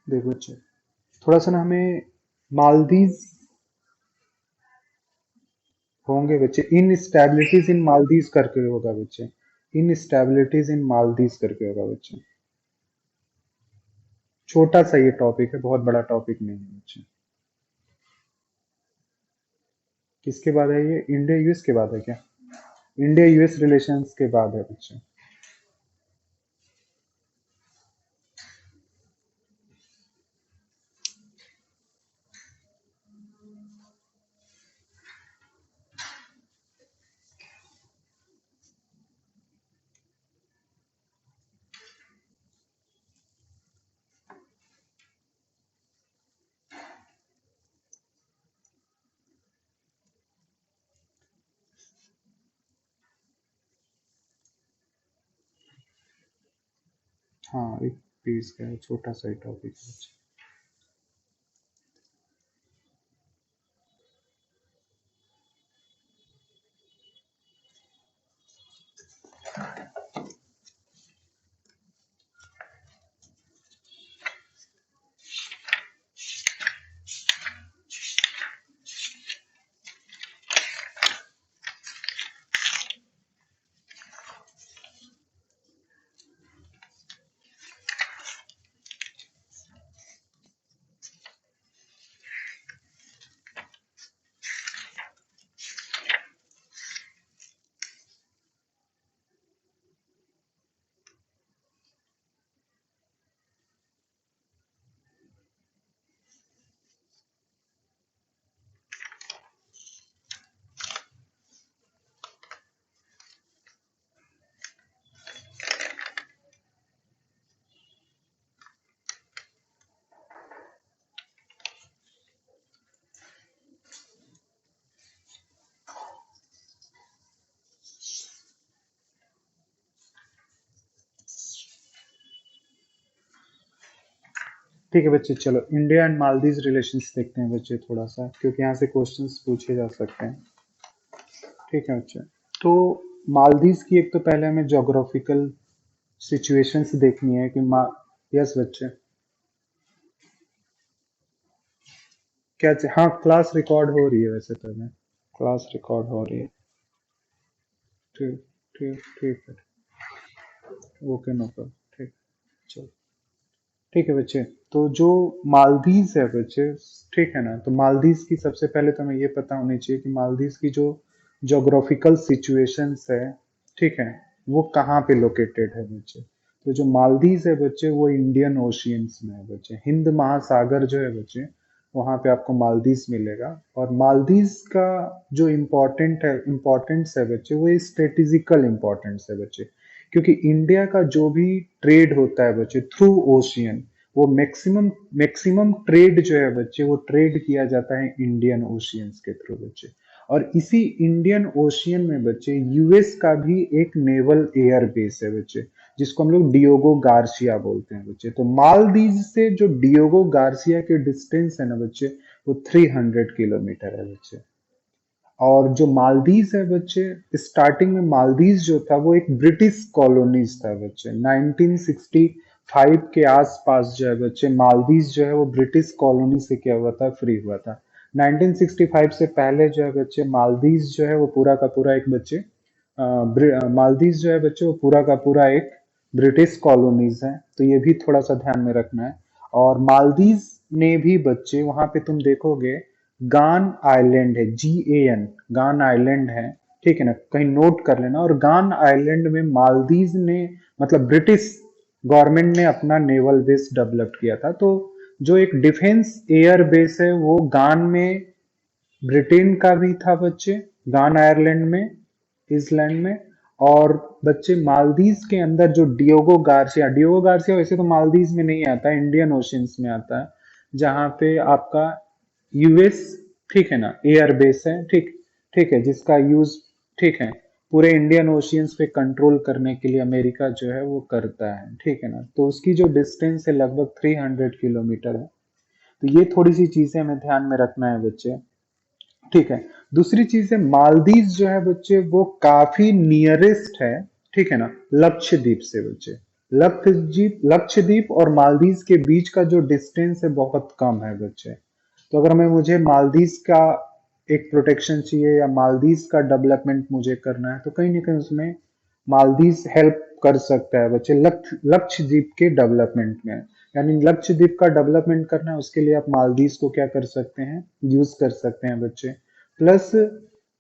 देखो बच्चे, थोड़ा सा ना हमें मालदीव होंगे बच्चे, इनस्टेबिलिटीज इन मालदीव करके होगा बच्चे, इनस्टेबिलिटीज इन मालदीव करके होगा बच्चे। छोटा सा ये टॉपिक है, बहुत बड़ा टॉपिक नहीं है बच्चे। किसके बाद है ये? इंडिया यूएस के बाद है क्या? इंडिया यूएस रिलेशंस के बाद है बच्चे। हाँ, एक पेज का है, छोटा सा ही टॉपिक है बच्चे। ठीक है बच्चे, चलो इंडिया एंड मालदीव रिलेशंस देखते हैं बच्चे थोड़ा सा, क्योंकि यहाँ से क्वेश्चंस पूछे जा सकते हैं। ठीक है बच्चे, तो मालदीव की एक तो पहले हमें जोग्राफिकल सिचुएशंस देखनी है कि यस बच्चे, क्या हाँ, क्लास रिकॉर्ड हो रही है वैसे तो मैं, क्लास रिकॉर्ड हो रही है। ठीक, ठीक, ठीक है। Okay, no problem. ठीक, चलो। ठीक है बच्चे, तो जो मालदीव है बच्चे, ठीक है ना, तो मालदीव की सबसे पहले तो हमें ये पता होनी चाहिए कि मालदीव की जो जोग्राफिकल सिचुएशंस है, ठीक है, वो कहाँ पे लोकेटेड है बच्चे। तो जो मालदीव है बच्चे, वो इंडियन ओशियंस में है बच्चे, हिंद महासागर जो है बच्चे, वहां पे आपको मालदीव मिलेगा। और मालदीव का जो इम्पोर्टेंस है बच्चे, वो स्ट्रेटेजिकल इम्पोर्टेंस है बच्चे, क्योंकि इंडिया का जो भी ट्रेड होता है बच्चे थ्रू ओशियन, वो मैक्सिमम मैक्सिमम ट्रेड जो है बच्चे, वो ट्रेड किया जाता है इंडियन ओशियंस के थ्रू बच्चे। और इसी इंडियन ओशियन में बच्चे यूएस का भी एक नेवल एयर बेस है बच्चे, जिसको हम लोग डियोगो गार्सिया बोलते हैं बच्चे। तो मालदीव से जो डियोगो गार्सिया के डिस्टेंस है ना बच्चे, वो 300 किलोमीटर है बच्चे। और जो मालदीव है बच्चे, स्टार्टिंग में मालदीव जो था वो एक ब्रिटिश कॉलोनीज था बच्चे। 1965 के आसपास जो है बच्चे, मालदीव जो है वो ब्रिटिश कॉलोनी से क्या हुआ था, फ्री हुआ था। 1965 से पहले जो है बच्चे, मालदीव जो है वो पूरा का पूरा एक बच्चे, मालदीव जो है बच्चे, वो पूरा का पूरा एक ब्रिटिश कॉलोनीज है। तो ये भी थोड़ा सा ध्यान में रखना है। और मालदीव ने भी बच्चे, वहां पे तुम देखोगे गान आइलैंड है, GAN, गान आइलैंड है। ठीक है ना, कहीं नोट कर लेना। और गान आइलैंड में मालदीव ने, मतलब ब्रिटिश गवर्नमेंट ने अपना नेवल बेस डेवलप किया था। तो जो एक डिफेंस एयर बेस है वो गान में ब्रिटेन का भी था बच्चे, गान आयरलैंड में, इसलैंड में। और बच्चे मालदीव के अंदर जो डियोगो गार्सिया वैसे तो मालदीव में नहीं आता है, इंडियन ओशियंस में आता है, जहां पे आपका यूएस, ठीक है ना, एयर बेस है। ठीक, ठीक है, जिसका यूज, ठीक है, पूरे इंडियन ओशियंस पे कंट्रोल करने के लिए अमेरिका जो है वो करता है। ठीक है ना, तो उसकी जो डिस्टेंस है लगभग 300 किलोमीटर है। तो ये थोड़ी सी चीजें हमें ध्यान में रखना है बच्चे। ठीक है, दूसरी चीज है, मालदीव जो है बच्चे वो काफी नियरेस्ट है, ठीक है ना, लक्षद्वीप से बच्चे। लक्षद्वीप और मालदीव के बीच का जो डिस्टेंस है बहुत कम है बच्चे। तो अगर मैं मुझे मालदीव का एक प्रोटेक्शन चाहिए या मालदीव का डेवलपमेंट मुझे करना है तो कहीं ना कहीं उसमें मालदीव हेल्प कर सकता है बच्चे लक्षद्वीप के डेवलपमेंट में। यानी लक्षद्वीप का डेवलपमेंट करना है उसके लिए आप मालदीव को क्या कर सकते हैं, यूज कर सकते हैं बच्चे। प्लस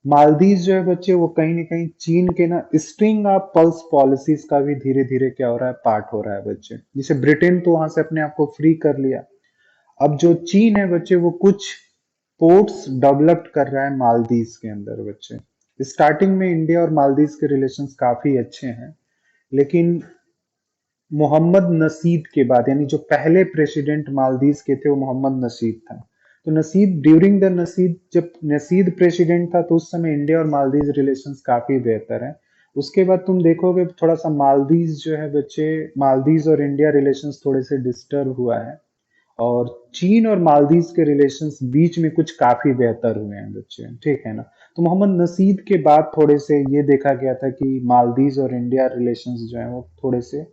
मालदीव जो है बच्चे वो कहीं ना कहीं चीन के ना स्ट्रिंग ऑफ पल्स पॉलिसीज का भी धीरे धीरे क्या हो रहा है, पार्ट हो रहा है बच्चे। जैसे ब्रिटेन तो वहां से अपने आप को फ्री कर लिया, अब जो चीन है बच्चे वो कुछ पोर्ट्स डेवलप कर रहा है मालदीव के अंदर बच्चे। स्टार्टिंग में इंडिया और मालदीव के रिलेशंस काफी अच्छे हैं, लेकिन मोहम्मद नसीद के बाद यानी जो पहले प्रेसिडेंट मालदीव के थे वो मोहम्मद नसीद था। तो नसीद ड्यूरिंग द नसीद, जब नसीद प्रेसिडेंट था तो उस समय इंडिया और मालदीव रिलेशंस काफी बेहतर है। उसके बाद तुम देखोगे थोड़ा सा मालदीव जो है बच्चे, मालदीव और इंडिया रिलेशंस थोड़े से डिस्टर्ब हुआ है, और चीन और मालदीव के रिलेशंस बीच में कुछ काफी बेहतर हुए हैं बच्चे, ठीक है ना। तो मोहम्मद नसीद के बाद थोड़े से ये देखा गया था कि मालदीव और इंडिया रिलेशंस जो है वो थोड़े से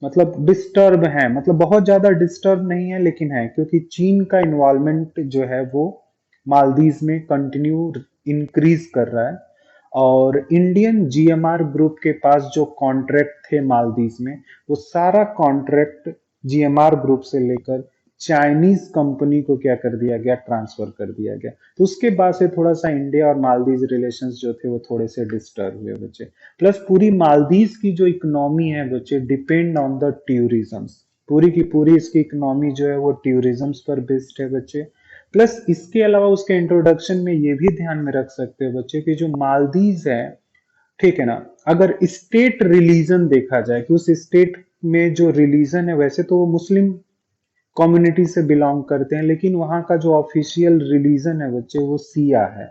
मतलब डिस्टर्ब है, मतलब बहुत ज्यादा डिस्टर्ब नहीं है लेकिन है, क्योंकि चीन का इन्वॉल्वमेंट जो है वो मालदीव में कंटिन्यू इंक्रीज कर रहा है। और इंडियन जीएमआर ग्रुप के पास जो कॉन्ट्रैक्ट थे मालदीव में, वो सारा कॉन्ट्रैक्ट जीएमआर ग्रुप से लेकर चाइनीज कंपनी को क्या कर दिया गया, ट्रांसफर कर दिया गया। तो उसके बाद से थोड़ा सा इंडिया और मालदीव रिलेशंस जो थे वो थोड़े से डिस्टर्ब हुए बच्चे। प्लस पूरी मालदीव की जो इकोनॉमी है बच्चे डिपेंड ऑन द टूरिज्म, पूरी की पूरी इसकी इकोनॉमी जो है वो टूरिज्म पर बेस्ड है बच्चे। प्लस इसके अलावा उसके इंट्रोडक्शन में ये भी ध्यान में रख सकते हैं बच्चे कि जो मालदीव है, ठीक है ना, अगर स्टेट रिलीजन देखा जाए कि उस स्टेट में जो रिलीजन है, वैसे तो वो मुस्लिम कम्युनिटी से बिलोंग करते हैं, लेकिन वहां का जो ऑफिशियल रिलीजन है बच्चे वो सिया है।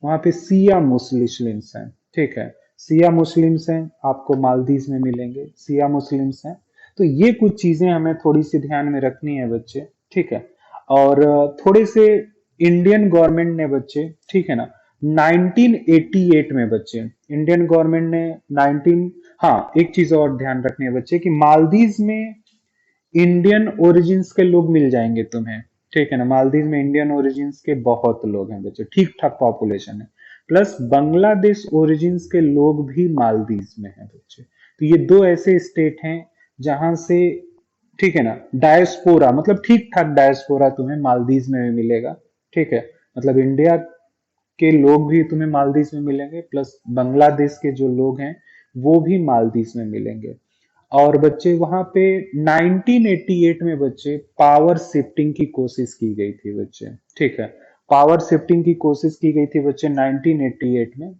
वहां पे सिया मुस्लिम्स हैं, ठीक है, सिया मुस्लिम्स हैं, आपको मालदीव में मिलेंगे सिया मुस्लिम्स हैं। तो ये कुछ चीजें हमें थोड़ी सी ध्यान में रखनी है बच्चे, ठीक है। और थोड़े से इंडियन गवर्नमेंट ने बच्चे, ठीक है ना, 1988 में बच्चे इंडियन गवर्नमेंट ने 19, हाँ एक चीज और ध्यान रखनी है बच्चे कि मालदीव में इंडियन ओरिजिन्स के लोग मिल जाएंगे तुम्हें, ठीक है ना। मालदीव में इंडियन ओरिजिन्स के बहुत लोग हैं बच्चे, ठीक ठाक पॉपुलेशन है। प्लस बांग्लादेश ओरिजिन्स के लोग भी मालदीव में हैं बच्चे। तो ये दो ऐसे स्टेट हैं जहां से, ठीक है ना, डायस्पोरा मतलब ठीक ठाक डायस्पोरा तुम्हें मालदीव में भी मिलेगा, ठीक है। मतलब इंडिया के लोग भी तुम्हें मालदीव में मिलेंगे, प्लस बांग्लादेश के जो लोग हैं वो भी मालदीव में मिलेंगे। और बच्चे वहां पे 1988 में बच्चे पावर शिफ्टिंग की कोशिश की गई थी बच्चे, ठीक है। पावर शिफ्टिंग की कोशिश की गई थी बच्चे 1988 में।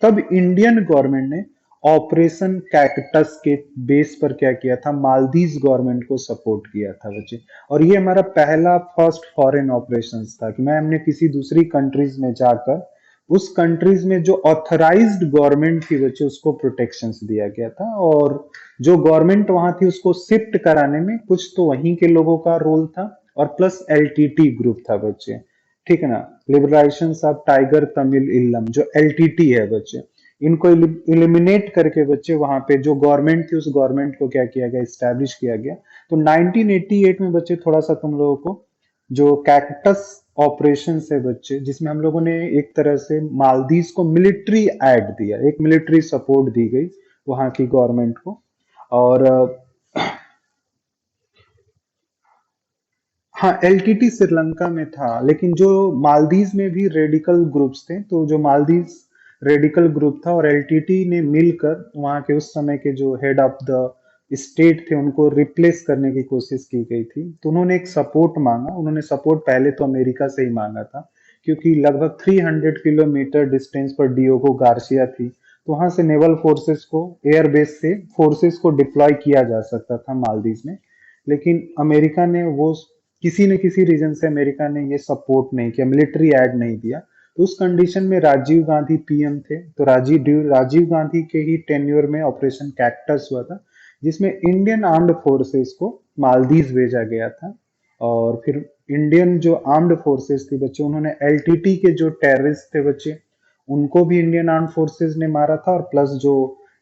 तब इंडियन गवर्नमेंट ने ऑपरेशन कैक्टस के बेस पर क्या किया था, मालदीव गवर्नमेंट को सपोर्ट किया था बच्चे। और ये हमारा पहला फर्स्ट फॉरेन ऑपरेशन था कि मैं हमने किसी दूसरी कंट्रीज में जाकर उस कंट्रीज में जो ऑथराइज्ड गवर्नमेंट थी बच्चे उसको प्रोटेक्शन दिया गया था। और जो गवर्नमेंट वहां थी उसको शिफ्ट कराने में कुछ तो वहीं के लोगों का रोल था, और प्लस एलटीटी ग्रुप था बच्चे, ठीक है ना, लिबरेशन ऑफ टाइगर तमिल इल्लम, जो एलटीटी है बच्चे, इनको इलिमिनेट करके बच्चे वहां पे जो गवर्नमेंट थी उस गवर्नमेंट को क्या किया गया, स्टैब्लिश किया गया। तो 1988 में बच्चे थोड़ा सा तुम लोगों को जो कैक्टस ऑपरेशन है बच्चे, जिसमें हम लोगों ने एक तरह से मालदीव को मिलिट्री एड दिया, एक मिलिट्री सपोर्ट दी गई वहां की गवर्नमेंट को। और हाँ एलटीटी श्रीलंका में था, लेकिन जो मालदीव में भी रेडिकल ग्रुप्स थे, तो जो मालदीव रेडिकल ग्रुप था और एलटीटी ने मिलकर वहां के उस समय के जो हेड ऑफ द स्टेट थे उनको रिप्लेस करने की कोशिश की गई थी। तो उन्होंने एक सपोर्ट मांगा, उन्होंने सपोर्ट पहले तो अमेरिका से ही मांगा था, क्योंकि लगभग 300 किलोमीटर डिस्टेंस पर डियोगो गार्सिया थी, तो वहां से नेवल फोर्सेस को, एयरबेस से फोर्सेस को डिप्लॉय किया जा सकता था मालदीव में। लेकिन अमेरिका ने वो, किसी न किसी रीजन से अमेरिका ने ये सपोर्ट नहीं किया, मिलिट्री एड नहीं दिया। तो उस कंडीशन में राजीव गांधी पीएम थे, तो राजीव गांधी के ही टेन्योर में ऑपरेशन कैक्टस हुआ था, जिसमें इंडियन आर्म्ड फोर्सेस को मालदीव भेजा गया था। और फिर इंडियन जो आर्म्ड फोर्सेस थी बच्चे, उन्होंने एलटीटी के जो टेररिस्ट थे बच्चे उनको भी इंडियन आर्म्ड फोर्सेस ने मारा था, और प्लस जो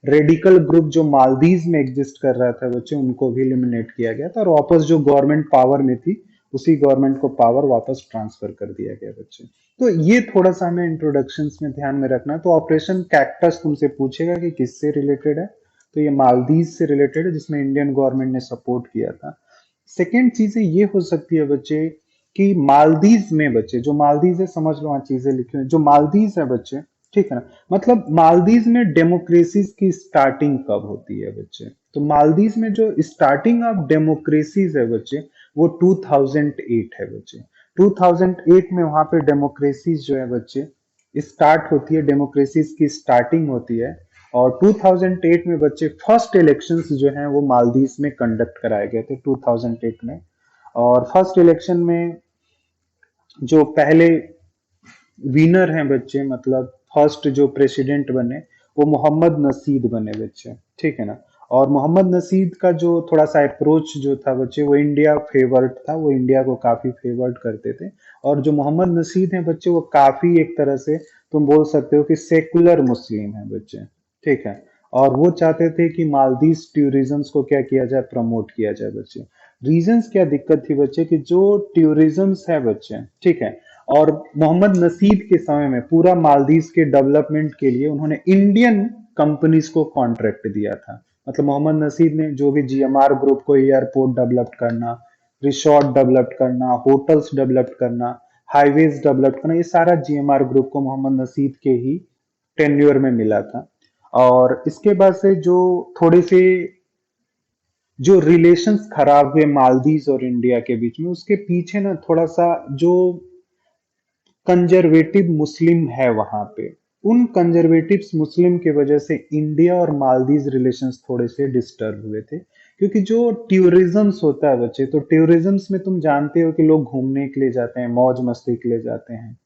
रेडिकल ग्रुप जो मालदीव में एग्जिस्ट कर रहा था बच्चे, उनको भी एलिमिनेट किया गया था और वापस जो गवर्नमेंट पावर में थी उसी गवर्नमेंट को पावर वापस ट्रांसफर कर दिया गया बच्चे। तो ये थोड़ा सा हमें इंट्रोडक्शंस में ध्यान में रखना है। तो ऑपरेशन कैक्टस तुमसे पूछेगा कि किससे रिलेटेड है, तो ये मालदीव से रिलेटेड है जिसमें इंडियन गवर्नमेंट ने सपोर्ट किया था। सेकेंड चीजें ये हो सकती है बच्चे कि मालदीव में बच्चे, जो मालदीव है समझ लो, वहां चीजें लिखी हुई, जो मालदीव है बच्चे, ठीक है ना, मतलब मालदीव में डेमोक्रेसी की स्टार्टिंग कब होती है बच्चे, तो मालदीव में जो स्टार्टिंग ऑफ डेमोक्रेसी है बच्चे वो 2008 है बच्चे। 2008 में वहां पे डेमोक्रेसी जो है बच्चे स्टार्ट होती है, डेमोक्रेसी की स्टार्टिंग होती है। और 2008 में बच्चे फर्स्ट इलेक्शंस जो हैं वो मालदीव में कंडक्ट कराए गए थे 2008 में। और फर्स्ट इलेक्शन में जो पहले विनर हैं बच्चे, मतलब फर्स्ट जो प्रेसिडेंट बने वो मोहम्मद नसीद बने बच्चे, ठीक है ना। और मोहम्मद नसीद का जो थोड़ा सा अप्रोच जो था बच्चे वो इंडिया फेवर्ड था, वो इंडिया को काफी फेवर्ड करते थे। और जो मोहम्मद नसीद हैं बच्चे वो काफी एक तरह से तुम बोल सकते हो कि सेकुलर मुस्लिम हैं बच्चे, ठीक है। और वो चाहते थे कि मालदीव टूरिज्म को क्या किया जाए, प्रमोट किया जाए बच्चे। रीजंस क्या दिक्कत थी बच्चे कि जो टूरिज्म है बच्चे, ठीक है, और मोहम्मद नसीद के समय में पूरा मालदीव के डेवलपमेंट के लिए उन्होंने इंडियन कंपनीज को कॉन्ट्रैक्ट दिया था। मतलब मोहम्मद नसीद ने जो भी जीएमआर ग्रुप को एयरपोर्ट डेवलप करना, रिसोर्ट डेवलप करना, होटल्स डेवलप करना, हाईवेज डेवलप करना, ये सारा जीएमआर ग्रुप को मोहम्मद नसीद के ही टेन्योर में मिला था। और इसके बाद से जो थोड़े से जो रिलेशंस खराब हुए मालदीव और इंडिया के बीच में, उसके पीछे ना थोड़ा सा जो कंजर्वेटिव मुस्लिम है वहां पे, उन कंजर्वेटिव मुस्लिम की वजह से इंडिया और मालदीव रिलेशंस थोड़े से डिस्टर्ब हुए थे। क्योंकि जो टूरिज्म होता है बच्चे, तो टूरिज्म में तुम जानते हो कि लोग घूमने के लिए जाते हैं, मौज मस्ती के लिए जाते हैं।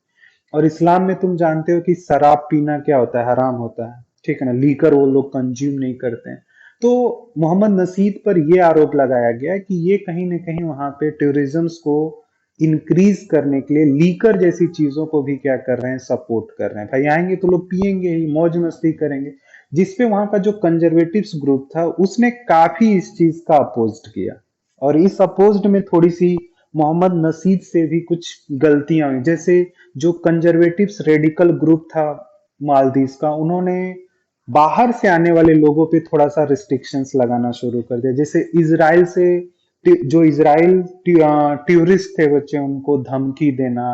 और इस्लाम में तुम जानते हो कि शराब पीना क्या होता है, हराम होता है, ठीक है ना, लीकर वो लोग कंज्यूम नहीं करते हैं। तो मोहम्मद नसीद पर यह आरोप लगाया गया कि ये कहीं ना कहीं वहां पे टूरिज्म को इंक्रीज करने के लिए लीकर जैसी चीजों को भी क्या कर रहे हैं, सपोर्ट कर रहे हैं। भाई आएंगे तो लोग पिएंगे ही, मौज मस्ती करेंगे। जिसपे वहां का जो कंजर्वेटिव ग्रुप था उसने काफी इस चीज का अपोज किया। और इस अपोज्ड में थोड़ी सी मोहम्मद नसीद से भी कुछ गलतियां हुई। जैसे जो कंजर्वेटिव्स रेडिकल ग्रुप था मालदीव का, उन्होंने बाहर से आने वाले लोगों पे थोड़ा सा रिस्ट्रिक्शंस लगाना शुरू कर दिया। जैसे इसराइल से जो इसराइल टूरिस्ट थे बच्चे, उनको धमकी देना,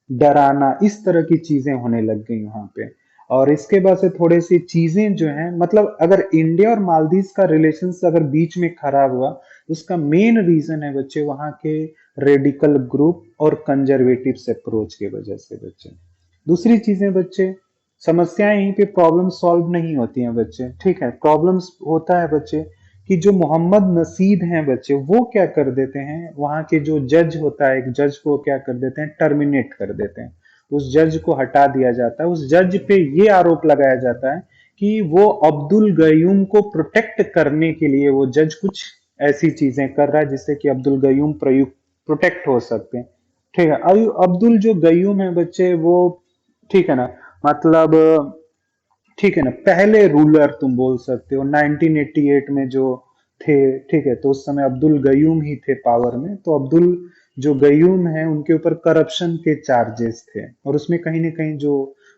डराना, इस तरह की चीजें होने लग गई वहां पे। और इसके बाद से थोड़ी सी चीजें जो हैं, मतलब अगर इंडिया और मालदीव का रिलेशन अगर बीच में खराब हुआ, उसका मेन रीजन है बच्चे वहां के रेडिकल ग्रुप और कंजर्वेटिव अप्रोच की वजह से बच्चे। दूसरी चीजें बच्चे, समस्याएं यहीं पे प्रॉब्लम सॉल्व नहीं होती हैं बच्चे, ठीक है। प्रॉब्लम्स होता है बच्चे कि जो मोहम्मद नसीद हैं बच्चे, वो क्या कर देते हैं, वहां के जो जज होता है, एक जज को क्या कर देते हैं, टर्मिनेट कर देते हैं। उस जज को हटा दिया जाता है। उस जज पे ये आरोप लगाया जाता है कि वो अब्दुल गयूम को प्रोटेक्ट करने के लिए वो जज कुछ ऐसी चीजें कर रहा है जिससे कि अब्दुल गयूम प्रयुक्त प्रोटेक्ट हो सकते हैं, ठीक है। अब्दुल जो गयूम है बच्चे वो, ठीक है ना, मतलब ठीक है ना, पहले रूलर तुम बोल सकते हो 1988 में जो थे, ठीक है। तो उस समय अब्दुल गयूम ही थे पावर में। तो अब्दुल जो गयूम है उनके ऊपर करप्शन के चार्जेस थे। और उसमें कहीं ना कहीं जो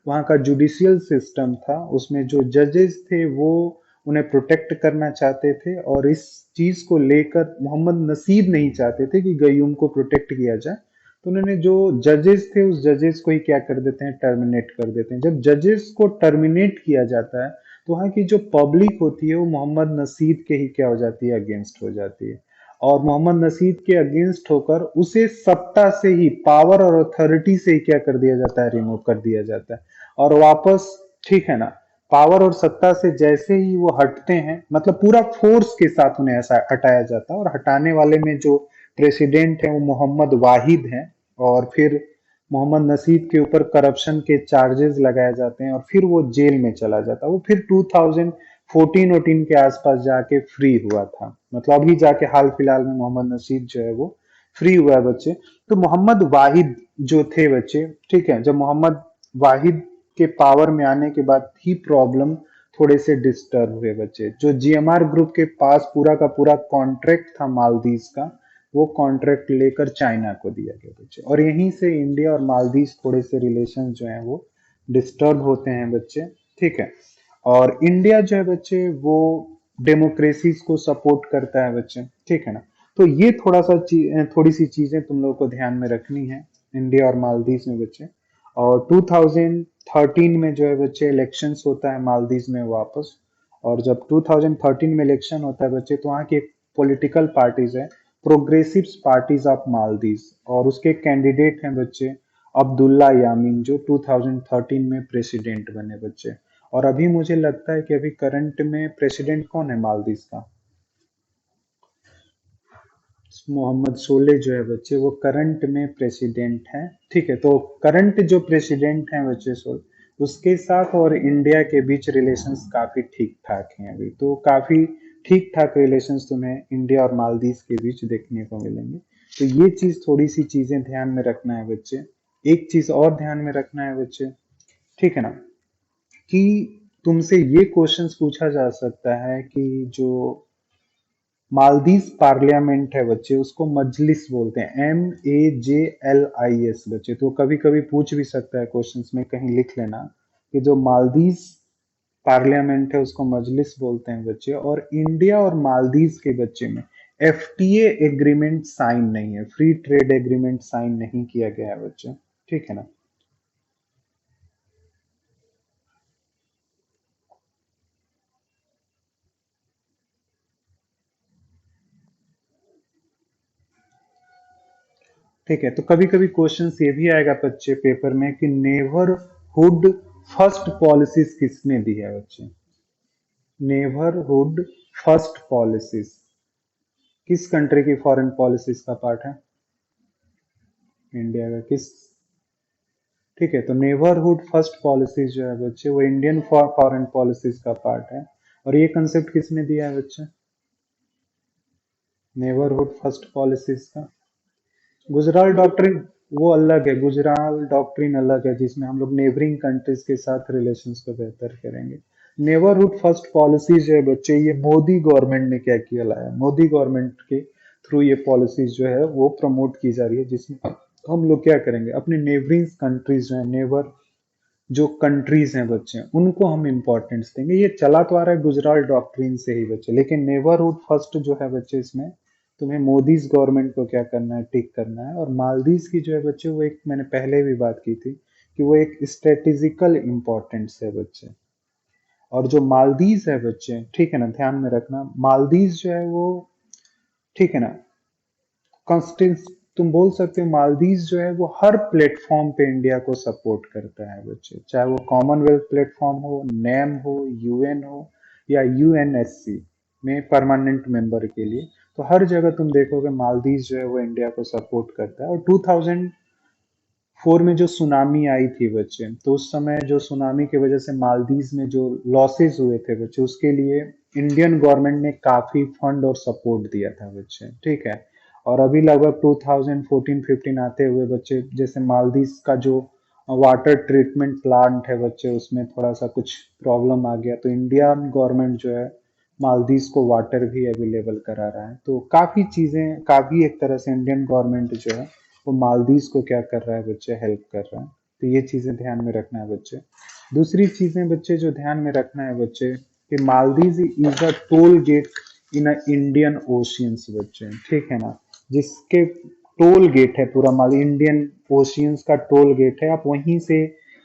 वहां का जुडिशियल सिस्टम था उसमें जो जजेस थे वो उन्हें प्रोटेक्ट करना चाहते थे। और इस चीज को लेकर मोहम्मद नसीब नहीं चाहते थे कि गयूम को प्रोटेक्ट किया जाए। तो उन्होंने जो जजेस थे उस जजेस को ही क्या कर देते हैं, टर्मिनेट कर देते हैं। जब जजेस को टर्मिनेट किया जाता है तो वहां की जो पब्लिक होती है वो मोहम्मद नसीब के ही क्या हो जाती है, अगेंस्ट हो जाती है। और मोहम्मद नसीब के अगेंस्ट होकर उसे सत्ता से ही, पावर और अथॉरिटी से ही क्या कर दिया जाता है, रिमूव कर दिया जाता है। और वापस, ठीक है ना, पावर और सत्ता से जैसे ही वो हटते हैं, मतलब पूरा फोर्स के साथ उन्हें ऐसा हटाया जाता है। और हटाने वाले में जो प्रेसिडेंट है वो मोहम्मद वाहिद हैं। और फिर मोहम्मद नसीब के ऊपर करप्शन के चार्जेस लगाए जाते हैं और फिर वो जेल में चला जाता है। वो फिर 2014 के आसपास जाके फ्री हुआ था। मतलब अभी जाके हाल फिलहाल में मोहम्मद नसीब जो है वो फ्री हुआ है बच्चे। तो मोहम्मद वाहिद जो थे बच्चे, ठीक है, जब मोहम्मद वाहिद के पावर में आने के बाद ही प्रॉब्लम थोड़े से डिस्टर्ब हुए बच्चे। जो जीएमआर ग्रुप के पास पूरा का पूरा कॉन्ट्रैक्ट था मालदीव का, वो कॉन्ट्रैक्ट लेकर चाइना को दिया गया बच्चे, और यहीं से इंडिया और मालदीव थोड़े से रिलेशन जो है वो डिस्टर्ब होते हैं बच्चे। ठीक है। और इंडिया जो है बच्चे वो डेमोक्रेसीज को सपोर्ट करता है बच्चे। ठीक है ना। तो ये थोड़ी सी चीजें तुम लोगों को ध्यान में रखनी है इंडिया और मालदीव में बच्चे। और 2013 में जो है बच्चे इलेक्शंस होता है मालदीव में वापस। और जब 2013 में इलेक्शन होता है बच्चे, तो वहाँ की पॉलिटिकल पार्टीज है प्रोग्रेसिव पार्टीज ऑफ मालदीव, और उसके कैंडिडेट हैं बच्चे अब्दुल्ला यामीन, जो 2013 में प्रेसिडेंट बने बच्चे। और अभी मुझे लगता है कि अभी करंट में प्रेसिडेंट कौन है मालदीव का? मोहम्मद सोले जो है बच्चे वो करंट में प्रेसिडेंट हैं। ठीक है। तो करंट जो प्रेसिडेंट हैं बच्चे उसके साथ और इंडिया के बीच रिलेशंस काफी ठीक ठाक हैं अभी। तो काफी ठीक ठाक रिलेशंस तुम्हें इंडिया और मालदीव के बीच देखने को मिलेंगे। तो ये चीज थोड़ी सी चीजें ध्यान में रखना है बच्चे। एक चीज और ध्यान में रखना है बच्चे, ठीक है ना, कि तुमसे ये क्वेश्चंस पूछा जा सकता है कि जो मालदीव पार्लियामेंट है बच्चे उसको मजलिस बोलते हैं, MAJLIS बच्चे। तो कभी कभी पूछ भी सकता है क्वेश्चंस में, कहीं लिख लेना कि जो मालदीव पार्लियामेंट है उसको मजलिस बोलते हैं बच्चे। और इंडिया और मालदीव के बच्चे में FTA एग्रीमेंट साइन नहीं है, फ्री ट्रेड एग्रीमेंट साइन नहीं किया गया है बच्चे। ठीक है ना। ठीक है। तो कभी कभी क्वेश्चन ये भी आएगा बच्चे पेपर में कि नेबरहुड फर्स्ट पॉलिसीज किसने दी है बच्चे? नेबरहुड फर्स्ट पॉलिसीज किस कंट्री की फॉरेन पॉलिसीज का पार्ट है? इंडिया का किस? ठीक है। तो नेबरहुड फर्स्ट पॉलिसीज जो है बच्चे वो इंडियन फॉरेन पॉलिसीज का पार्ट है। और ये कंसेप्ट किसने दिया है बच्चे, नेबरहुड फर्स्ट पॉलिसीज का? गुजराल डॉक्ट्रिन वो अलग है, गुजराल डॉक्ट्रिन अलग है जिसमें हम लोग नेबरिंग कंट्रीज के साथ रिलेशंस को बेहतर करेंगे। नेबरहुड फर्स्ट पॉलिसी जो है बच्चे, ये मोदी गवर्नमेंट ने क्या किया लाया, मोदी गवर्नमेंट के थ्रू ये पॉलिसीज जो है वो प्रमोट की जा रही है, जिसमें हम लोग क्या करेंगे अपने नेबरिंग कंट्रीज जो है, नेबर जो कंट्रीज हैं बच्चे उनको हम इंपॉर्टेंस देंगे। ये चला तो आ रहा है गुजरात डॉक्ट्रिन से ही बच्चे, लेकिन नेबरहुड फर्स्ट जो है बच्चे इसमें तुम्हें मोदी गवर्नमेंट को क्या करना है, टिक करना है। और मालदीव की जो है बच्चे वो एक, मैंने पहले भी बात की थी कि वो एक स्ट्रेटेजिकल इंपॉर्टेंस है बच्चे। और जो मालदीव है बच्चे, ठीक है ना, ध्यान में रखना मालदीव जो है वो, ठीक है ना, कॉन्स्टेंस तुम बोल सकते हो मालदीव जो है वो हर प्लेटफॉर्म पे इंडिया को सपोर्ट करता है बच्चे, चाहे वो कॉमनवेल्थ प्लेटफॉर्म हो, नेम हो, UN हो, या UNSC में परमानेंट मेंबर के लिए। तो हर जगह तुम देखोगे मालदीव जो है वो इंडिया को सपोर्ट करता है। और 2004 में जो सुनामी आई थी बच्चे, तो उस समय जो सुनामी की वजह से मालदीव में जो लॉसेस हुए थे बच्चे, उसके लिए इंडियन गवर्नमेंट ने काफी फंड और सपोर्ट दिया था बच्चे। ठीक है। और अभी लगभग 2014-15 आते हुए बच्चे, जैसे मालदीव का जो वाटर ट्रीटमेंट प्लांट है बच्चे उसमें थोड़ा सा कुछ प्रॉब्लम आ गया, तो इंडियन गवर्नमेंट जो है मालदीव को वाटर भी अवेलेबल करा रहा है। तो काफी चीजें, काफी एक तरह से इंडियन गवर्नमेंट जो है वो मालदीव को क्या कर रहा है बच्चे, हेल्प कर रहा है। तो ये चीजें ध्यान में रखना है बच्चे। दूसरी चीजें बच्चे जो ध्यान में रखना है बच्चे, कि Maldives is a toll get in a Indian oceans बच्चे। ठीक है ना, जिसके टोल गेट है पूरा माल इंडियन ओशियंस का टोल गेट है, आप वहीं से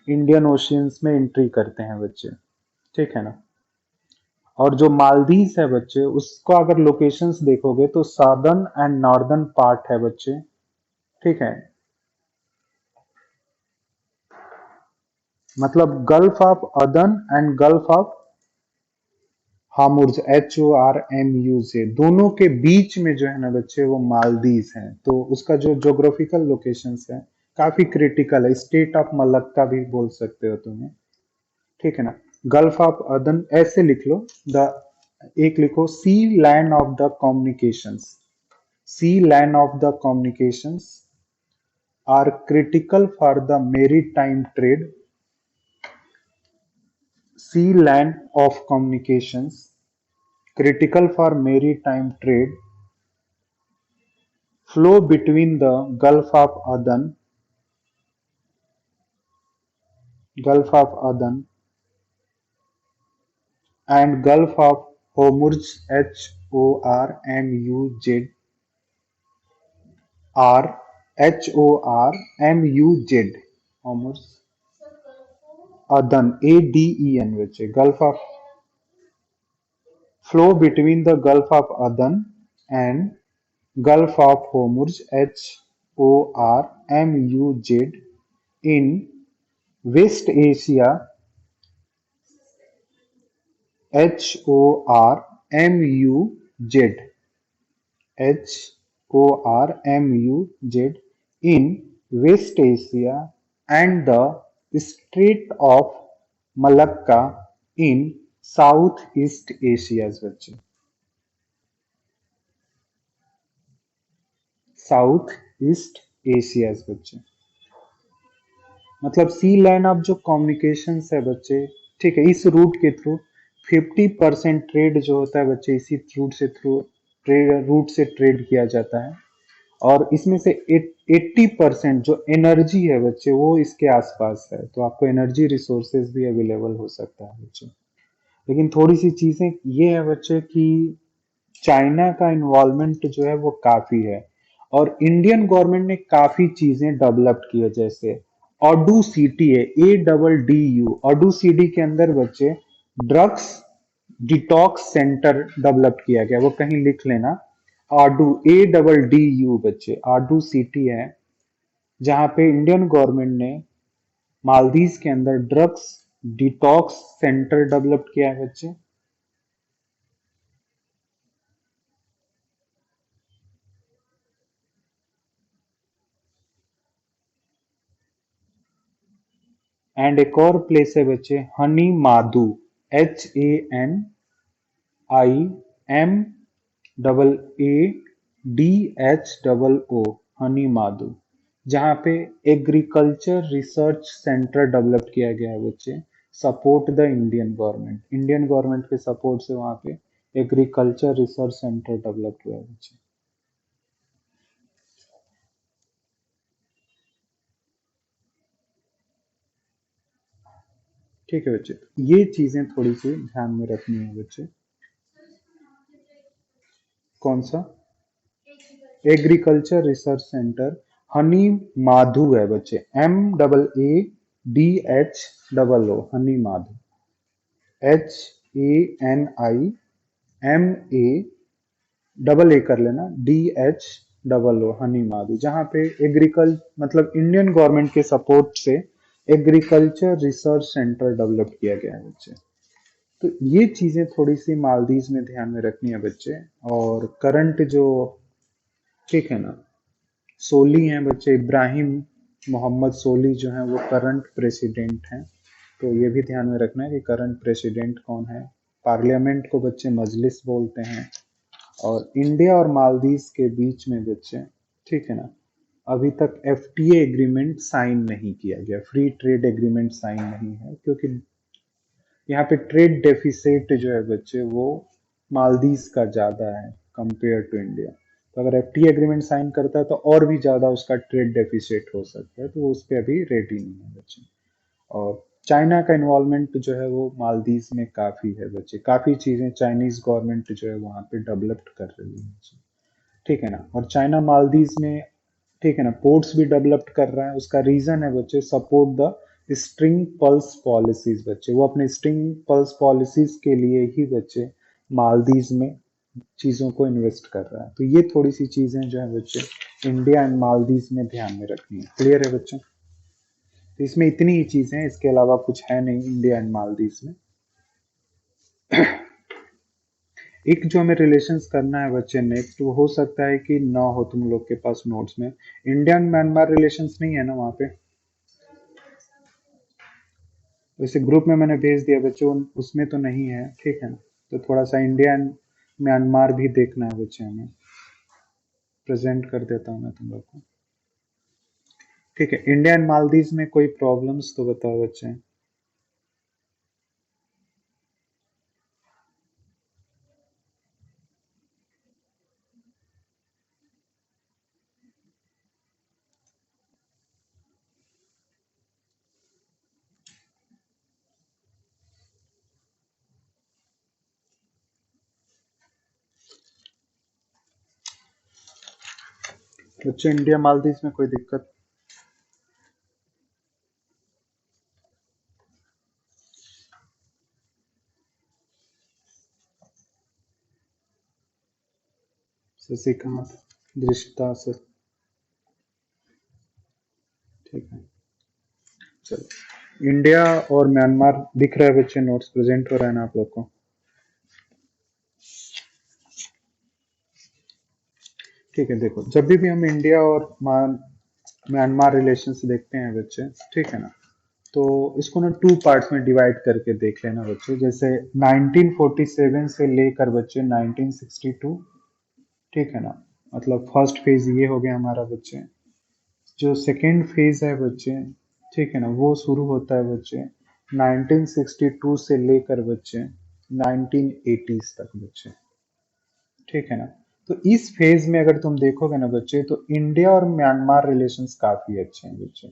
इंडियन ओशियंस में एंट्री करते हैं बच्चे। ठीक है ना। और जो मालदीव है बच्चे उसको अगर लोकेशंस देखोगे तो सादर्न एंड नॉर्दर्न पार्ट है बच्चे। ठीक है। मतलब gulf of Aden and gulf of हामुर्ज, HORMUZ, दोनों के बीच में जो है ना बच्चे वो मालदीव है। तो उसका जो जोग्राफिकल लोकेशंस है काफी क्रिटिकल है, स्टेट ऑफ मलक्का भी बोल सकते हो तुम्हें। ठीक है ना। गल्फ ऑफ अदन ऐसे लिख लो, द एक लिखो sea land of the communications, sea land of the communications are critical for the maritime trade. sea land of communications, critical for maritime trade, flow between the Gulf of Aden and Gulf of Hormuz, Hormuz, Hormuz, Aden, which is Gulf of flow between the Gulf of Aden and Gulf of Hormuz, in West Asia, Hormuz, in West Asia and the Strait of Malacca in Southeast Asia बच्चे south east Asia बच्चे मतलब सी line of जो communication है बच्चे ठीक है इस root के थ्रू 50% ट्रेड जो होता है बच्चे इसी रूट से ट्रेड किया जाता है और इसमें से 80% जो एनर्जी है बच्चे वो इसके आसपास है तो आपको एनर्जी रिसोर्सेज भी अवेलेबल हो सकता है बच्चे लेकिन थोड़ी सी चीजें ये है बच्चे कि चाइना का इन्वॉल्वमेंट जो है वो काफी है और इंडियन गवर्नमेंट ने काफी चीजें डेवलप की है जैसे ऑडू सिटी है ADDU ऑडू सिटी के अंदर बच्चे ड्रग्स डिटॉक्स सेंटर डेवलप किया गया वो कहीं लिख लेना आडू ADDU बच्चे आडू सिटी है जहां पे इंडियन गवर्नमेंट ने मालदीव के अंदर ड्रग्स डिटॉक्स सेंटर डेवलप किया है बच्चे एंड एक और प्लेस है बच्चे हनी माधु HANIMADHOO हनी माधु जहाँ पे एग्रीकल्चर रिसर्च सेंटर डेवलप किया गया है बच्चे सपोर्ट द इंडियन गवर्नमेंट के सपोर्ट से वहाँ पे एग्रीकल्चर रिसर्च सेंटर डेवलप हुआ है बच्चे ठीक है बच्चे ये चीजें थोड़ी सी ध्यान में रखनी है बच्चे कौन सा agriculture research centre Honey Madhu है बच्चे MAADHOO हनी माधु HANIMA कर लेना DHOO हनी माधु जहाँ पे एग्रीकल मतलब इंडियन गवर्नमेंट के सपोर्ट से एग्रीकल्चर रिसर्च सेंटर डेवलप किया गया है बच्चे तो ये चीजें थोड़ी सी मालदीव में ध्यान में रखनी है बच्चे और करंट जो ठीक है ना सोली हैं बच्चे इब्राहिम मोहम्मद सोली जो हैं वो करंट प्रेसिडेंट हैं तो ये भी ध्यान में रखना है कि करंट प्रेसिडेंट कौन है पार्लियामेंट को बच्चे मजलिस बोलते हैं और इंडिया और मालदीव के बीच में बच्चे ठीक है ना अभी तक FTA एग्रीमेंट साइन नहीं किया गया फ्री ट्रेड एग्रीमेंट साइन नहीं है क्योंकि यहाँ पे ट्रेड डेफिसिट जो है बच्चे वो मालदीव का ज्यादा है कंपेयर टू इंडिया तो अगर FTA एग्रीमेंट साइन करता है तो और भी ज्यादा उसका ट्रेड डेफिसिट हो सकता है तो वो उस पर अभी रेडी नहीं है बच्चे और चाइना का इन्वॉल्वमेंट जो है वो मालदीव में काफी है बच्चे काफी चीजें चाइनीज गवर्नमेंट जो है वहाँ पे डेवलप्ड कर रही है बच्चे ठीक है ना और चाइना मालदीव में ठीक है ना पोर्ट्स भी डेवलप्ड कर रहा है उसका रीजन है बच्चे support the string pulse policies बच्चे वो अपने स्ट्रिंग पल्स पॉलिसीज के लिए ही बच्चे मालदीव में चीजों को इन्वेस्ट कर रहा है तो ये थोड़ी सी चीजें जो है बच्चे इंडिया एंड मालदीव में ध्यान में रखनी है क्लियर है बच्चों तो इसमें इतनी ही चीजें हैं इसके अलावा कुछ है नहीं इंडिया एंड मालदीव में एक जो हमें रिलेशंस करना है बच्चे नेक्स्ट वो हो सकता है कि ना हो तुम लोग के पास नोट्स में इंडियन म्यांमार रिलेशंस नहीं है ना वहाँ पे वैसे ग्रुप में मैंने भेज दिया बच्चों उसमें तो नहीं है ठीक है ना तो थोड़ा सा इंडिया एंड म्यांमार भी देखना है बच्चे हमें प्रेजेंट कर देता हूँ मैं तुम लोग को ठीक है इंडिया एंड मालदीव में कोई प्रॉब्लम्स तो बताओ बच्चे बच्चे इंडिया मालदीव में कोई दिक्कत? शशिकांत दृष्टा से, ठीक है। चलो, इंडिया और म्यांमार दिख रहा है बच्चे? नोट्स प्रेजेंट हो रहा है ना आप लोग को? ठीक है, देखो, जब भी हम इंडिया और म्यांमार रिलेशंस देखते हैं बच्चे, ठीक है ना, तो इसको ना टू पार्ट्स में डिवाइड करके देख लेना बच्चे। जैसे 1947 से लेकर बच्चे 1962, ठीक है ना, मतलब फर्स्ट फेज ये हो गया हमारा बच्चे। जो सेकेंड फेज है बच्चे, ठीक है ना, वो शुरू होता है बच्चे 1962 से लेकर बच्चे 1980s तक बच्चे, ठीक है ना। तो इस फेज में अगर तुम देखोगे ना बच्चे, तो इंडिया और म्यांमार रिलेशंस काफी अच्छे हैं बच्चे,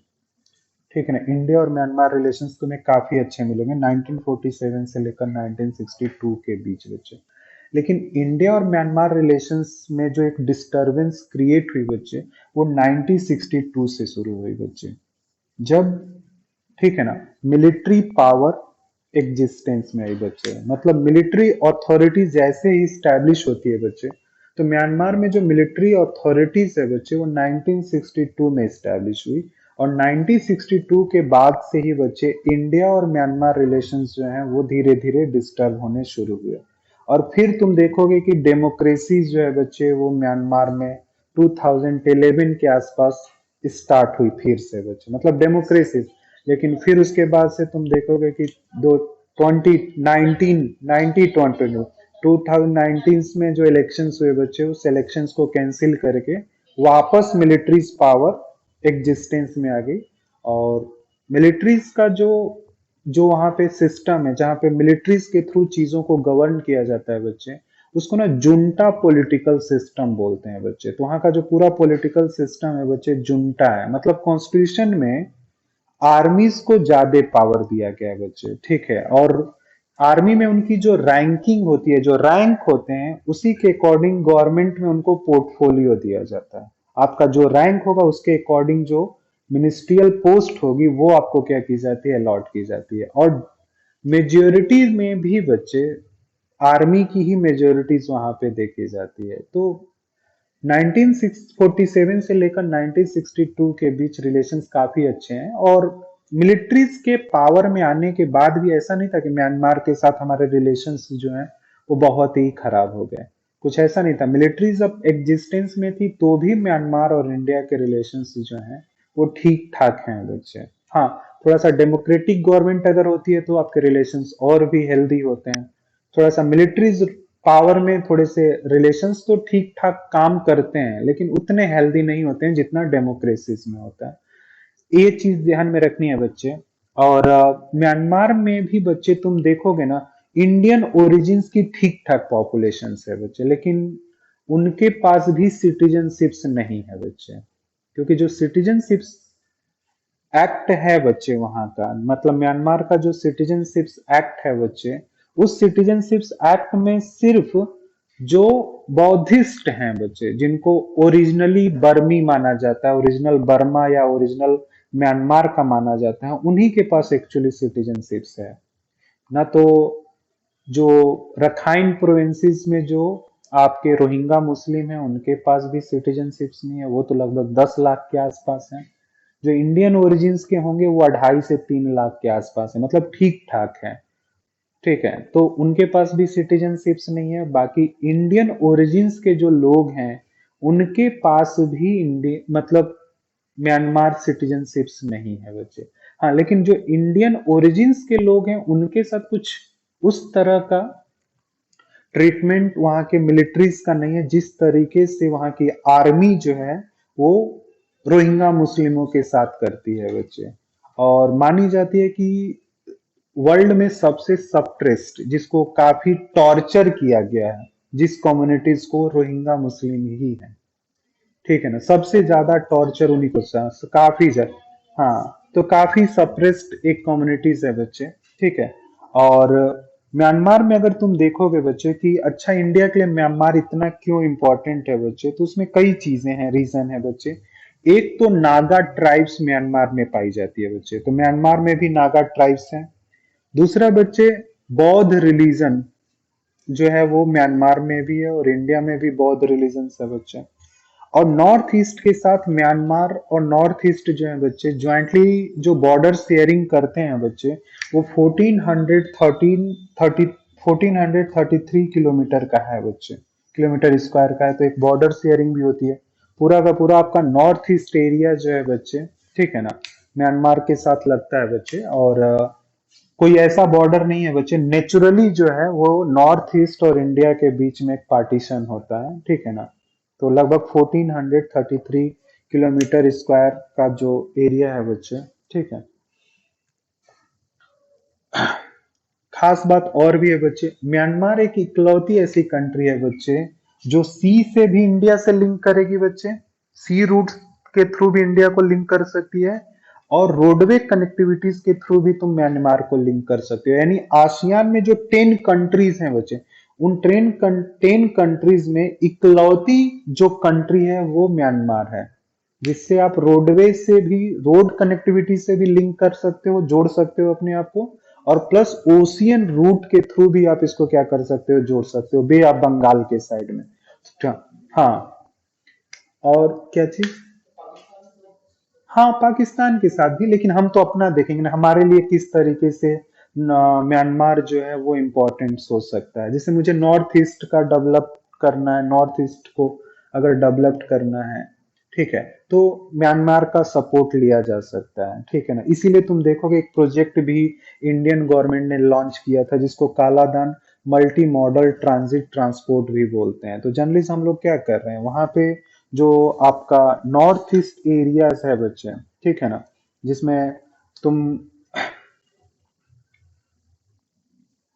ठीक है ना। इंडिया और म्यांमार रिलेशंस तुम्हें काफी अच्छे मिलेंगे 1947 से लेकर 1962 के बीच बच्चे। लेकिन इंडिया और म्यांमार रिलेशंस में जो एक डिस्टरबेंस क्रिएट हुई बच्चे, वो 1962 से शुरू हुई बच्चे, जब, ठीक है ना, मिलिट्री पावर एग्जिस्टेंस में आई बच्चे। मतलब मिलिट्री अथॉरिटी जैसे ही स्टैब्लिश होती है बच्चे, तो म्यांमार में जो मिलिट्री अथॉरिटीज है बच्चे, वो 1962 में स्टैब्लिश हुई। और 1962 के बाद से ही बच्चे इंडिया और म्यांमार रिलेशंस जो हैं वो धीरे धीरे डिस्टर्ब होने शुरू हुए। और फिर तुम देखोगे कि डेमोक्रेसी जो है बच्चे, वो म्यांमार में 2011 के आसपास स्टार्ट हुई फिर से बच्चे, मतलब डेमोक्रेसी। लेकिन फिर उसके बाद से तुम देखोगे कि दो 2019 2019 में जो इलेक्शंस हुए बच्चे, उस इलेक्शंस को कैंसिल करके वापस मिलिट्रीज पावर एग्जिस्टेंस में आ गई। और मिलिट्रीज का जो जो वहां पे सिस्टम है, जहां पे मिलिट्रीज के थ्रू चीजों को गवर्न किया जाता है बच्चे, उसको ना जुंटा पॉलिटिकल सिस्टम बोलते हैं बच्चे। तो वहां का जो पूरा पॉलिटिकल सिस्टम है बच्चे, जुंटा है। मतलब कॉन्स्टिट्यूशन में आर्मीज को ज्यादा पावर दिया गया है बच्चे, ठीक है। और आर्मी में उनकी जो रैंकिंग होती है, जो रैंक होते हैं, उसी के अकॉर्डिंग गवर्नमेंट में उनको पोर्टफोलियो दिया जाता है। आपका जो रैंक होगा उसके अकॉर्डिंग जो मिनिस्ट्रियल पोस्ट होगी वो आपको क्या की जाती है, अलॉट की जाती है। और मेजोरिटी में भी बच्चे आर्मी की ही मेजोरिटीज वहां पे देखी जाती है। तो 1947 से लेकर 1962 के बीच रिलेशंस काफी अच्छे हैं। और मिलिट्रीज के पावर में आने के बाद भी ऐसा नहीं था कि म्यांमार के साथ हमारे रिलेशंस जो हैं वो बहुत ही खराब हो गए, कुछ ऐसा नहीं था। मिलिट्रीज अब एग्जिस्टेंस में थी तो भी म्यांमार और इंडिया के रिलेशंस जो हैं वो ठीक ठाक हैं बच्चे। हाँ, थोड़ा सा डेमोक्रेटिक गवर्नमेंट अगर होती है तो आपके रिलेशंस और भी हेल्दी होते हैं। थोड़ा सा मिलिट्रीज पावर में थोड़े से रिलेशंस तो ठीक ठाक काम करते हैं, लेकिन उतने हेल्दी नहीं होते हैं जितना डेमोक्रेसीज में होता है। ये चीज ध्यान में रखनी है बच्चे। और म्यांमार में भी बच्चे तुम देखोगे ना, इंडियन ओरिजिन्स की ठीक ठाक पॉपुलेशन है बच्चे, लेकिन उनके पास भी सिटीजनशिप्स नहीं है बच्चे। क्योंकि जो सिटीजनशिप्स एक्ट है बच्चे वहां का, मतलब म्यांमार का जो सिटीजनशिप्स एक्ट है बच्चे, उस सिटीजनशिप्स एक्ट में सिर्फ जो बौद्धिस्ट हैं बच्चे, जिनको ओरिजिनली बर्मी माना जाता है, ओरिजिनल बर्मा या ओरिजिनल म्यांमार का माना जाता है, उन्हीं के पास एक्चुअली सिटीजनशिप्स है। ना तो जो रखाइन प्रोविंसेस में जो आपके रोहिंगा मुस्लिम हैं, उनके पास भी सिटीजनशिप्स नहीं है, वो तो लगभग 10 लाख के आसपास है। जो इंडियन ओरिजिन्स के होंगे वो 2.5 से 3 लाख के आसपास है, मतलब ठीक ठाक है, ठीक है। तो उनके पास भी सिटीजनशिप्स नहीं है। बाकी इंडियन ओरिजिन्स के जो लोग हैं उनके पास भी इंडियन मतलब म्यांमार सिटीजनशिप्स नहीं है बच्चे। हाँ, लेकिन जो इंडियन ओरिजिन्स के लोग हैं उनके साथ कुछ उस तरह का ट्रीटमेंट वहां के मिलिट्रीज का नहीं है, जिस तरीके से वहां की आर्मी जो है वो रोहिंग्या मुस्लिमों के साथ करती है बच्चे। और मानी जाती है कि वर्ल्ड में सबसे सप्रेस्ड, जिसको काफी टॉर्चर किया गया है, जिस कम्युनिटीज को, रोहिंग्या मुस्लिम ही है, ठीक है ना। सबसे ज्यादा टॉर्चर उन्हीं को काफी हाँ, तो काफी सप्रेस्ड एक कम्युनिटीज है बच्चे, ठीक है। और म्यांमार में अगर तुम देखोगे बच्चे कि अच्छा इंडिया के लिए म्यांमार इतना क्यों इंपॉर्टेंट है बच्चे, तो उसमें कई चीजें हैं, रीजन है बच्चे। एक तो नागा ट्राइब्स म्यांमार में पाई जाती है बच्चे, तो म्यांमार में भी नागा ट्राइब्स हैं। दूसरा बच्चे, बौद्ध रिलीजन जो है वो म्यांमार में भी है और इंडिया में भी बौद्ध रिलीजन है बच्चे। और नॉर्थ ईस्ट के साथ म्यांमार और नॉर्थ ईस्ट जो है बच्चे ज्वाइंटली जो बॉर्डर शेयरिंग करते हैं बच्चे, वो 1433 किलोमीटर का है बच्चे, किलोमीटर स्क्वायर का है। तो एक बॉर्डर शेयरिंग भी होती है। पूरा का पूरा आपका नॉर्थ ईस्ट एरिया जो है बच्चे, ठीक है ना, म्यांमार के साथ लगता है बच्चे। और कोई ऐसा बॉर्डर नहीं है बच्चे, नेचुरली जो है वो नॉर्थ ईस्ट और इंडिया के बीच में एक पार्टीशन होता है, ठीक है ना। तो लगभग 1433 किलोमीटर स्क्वायर का जो एरिया है बच्चे, ठीक है। खास बात और भी है बच्चे, म्यांमार एक इकलौती ऐसी कंट्री है बच्चे जो सी से भी इंडिया से लिंक करेगी बच्चे, सी रूट के थ्रू भी इंडिया को लिंक कर सकती है, और रोडवे कनेक्टिविटीज के थ्रू भी तुम म्यांमार को लिंक कर सकते हो। यानी आसियान में जो 10 कंट्रीज हैं बच्चे, उन 10 कंट्रीज में इकलौती जो कंट्री है वो म्यांमार है, जिससे आप रोडवे से भी, रोड कनेक्टिविटी से भी लिंक कर सकते हो, जोड़ सकते हो अपने आप को। और प्लस ओशियन रूट के थ्रू भी आप इसको क्या कर सकते हो, जोड़ सकते हो, बे ऑफ बंगाल के साइड में। हाँ, और क्या चीज? हाँ, पाकिस्तान के साथ भी, लेकिन हम तो अपना देखेंगे ना, हमारे लिए किस तरीके से म्यांमार जो है वो इम्पोर्टेंट सोच सकता है। जैसे मुझे नॉर्थ ईस्ट का डेवलप करना है, नॉर्थ ईस्ट को अगर डेवलप करना है, ठीक है, तो म्यांमार का सपोर्ट लिया जा सकता है, ठीक है ना। इसीलिए तुम देखोगे एक प्रोजेक्ट भी इंडियन गवर्नमेंट ने लॉन्च किया था, जिसको Kaladan multi modal transit transport भी बोलते हैं। तो जनरली हम लोग क्या कर रहे हैं वहां पे, जो आपका नॉर्थ ईस्ट एरियाज है बच्चे, ठीक है ना, जिसमें तुम,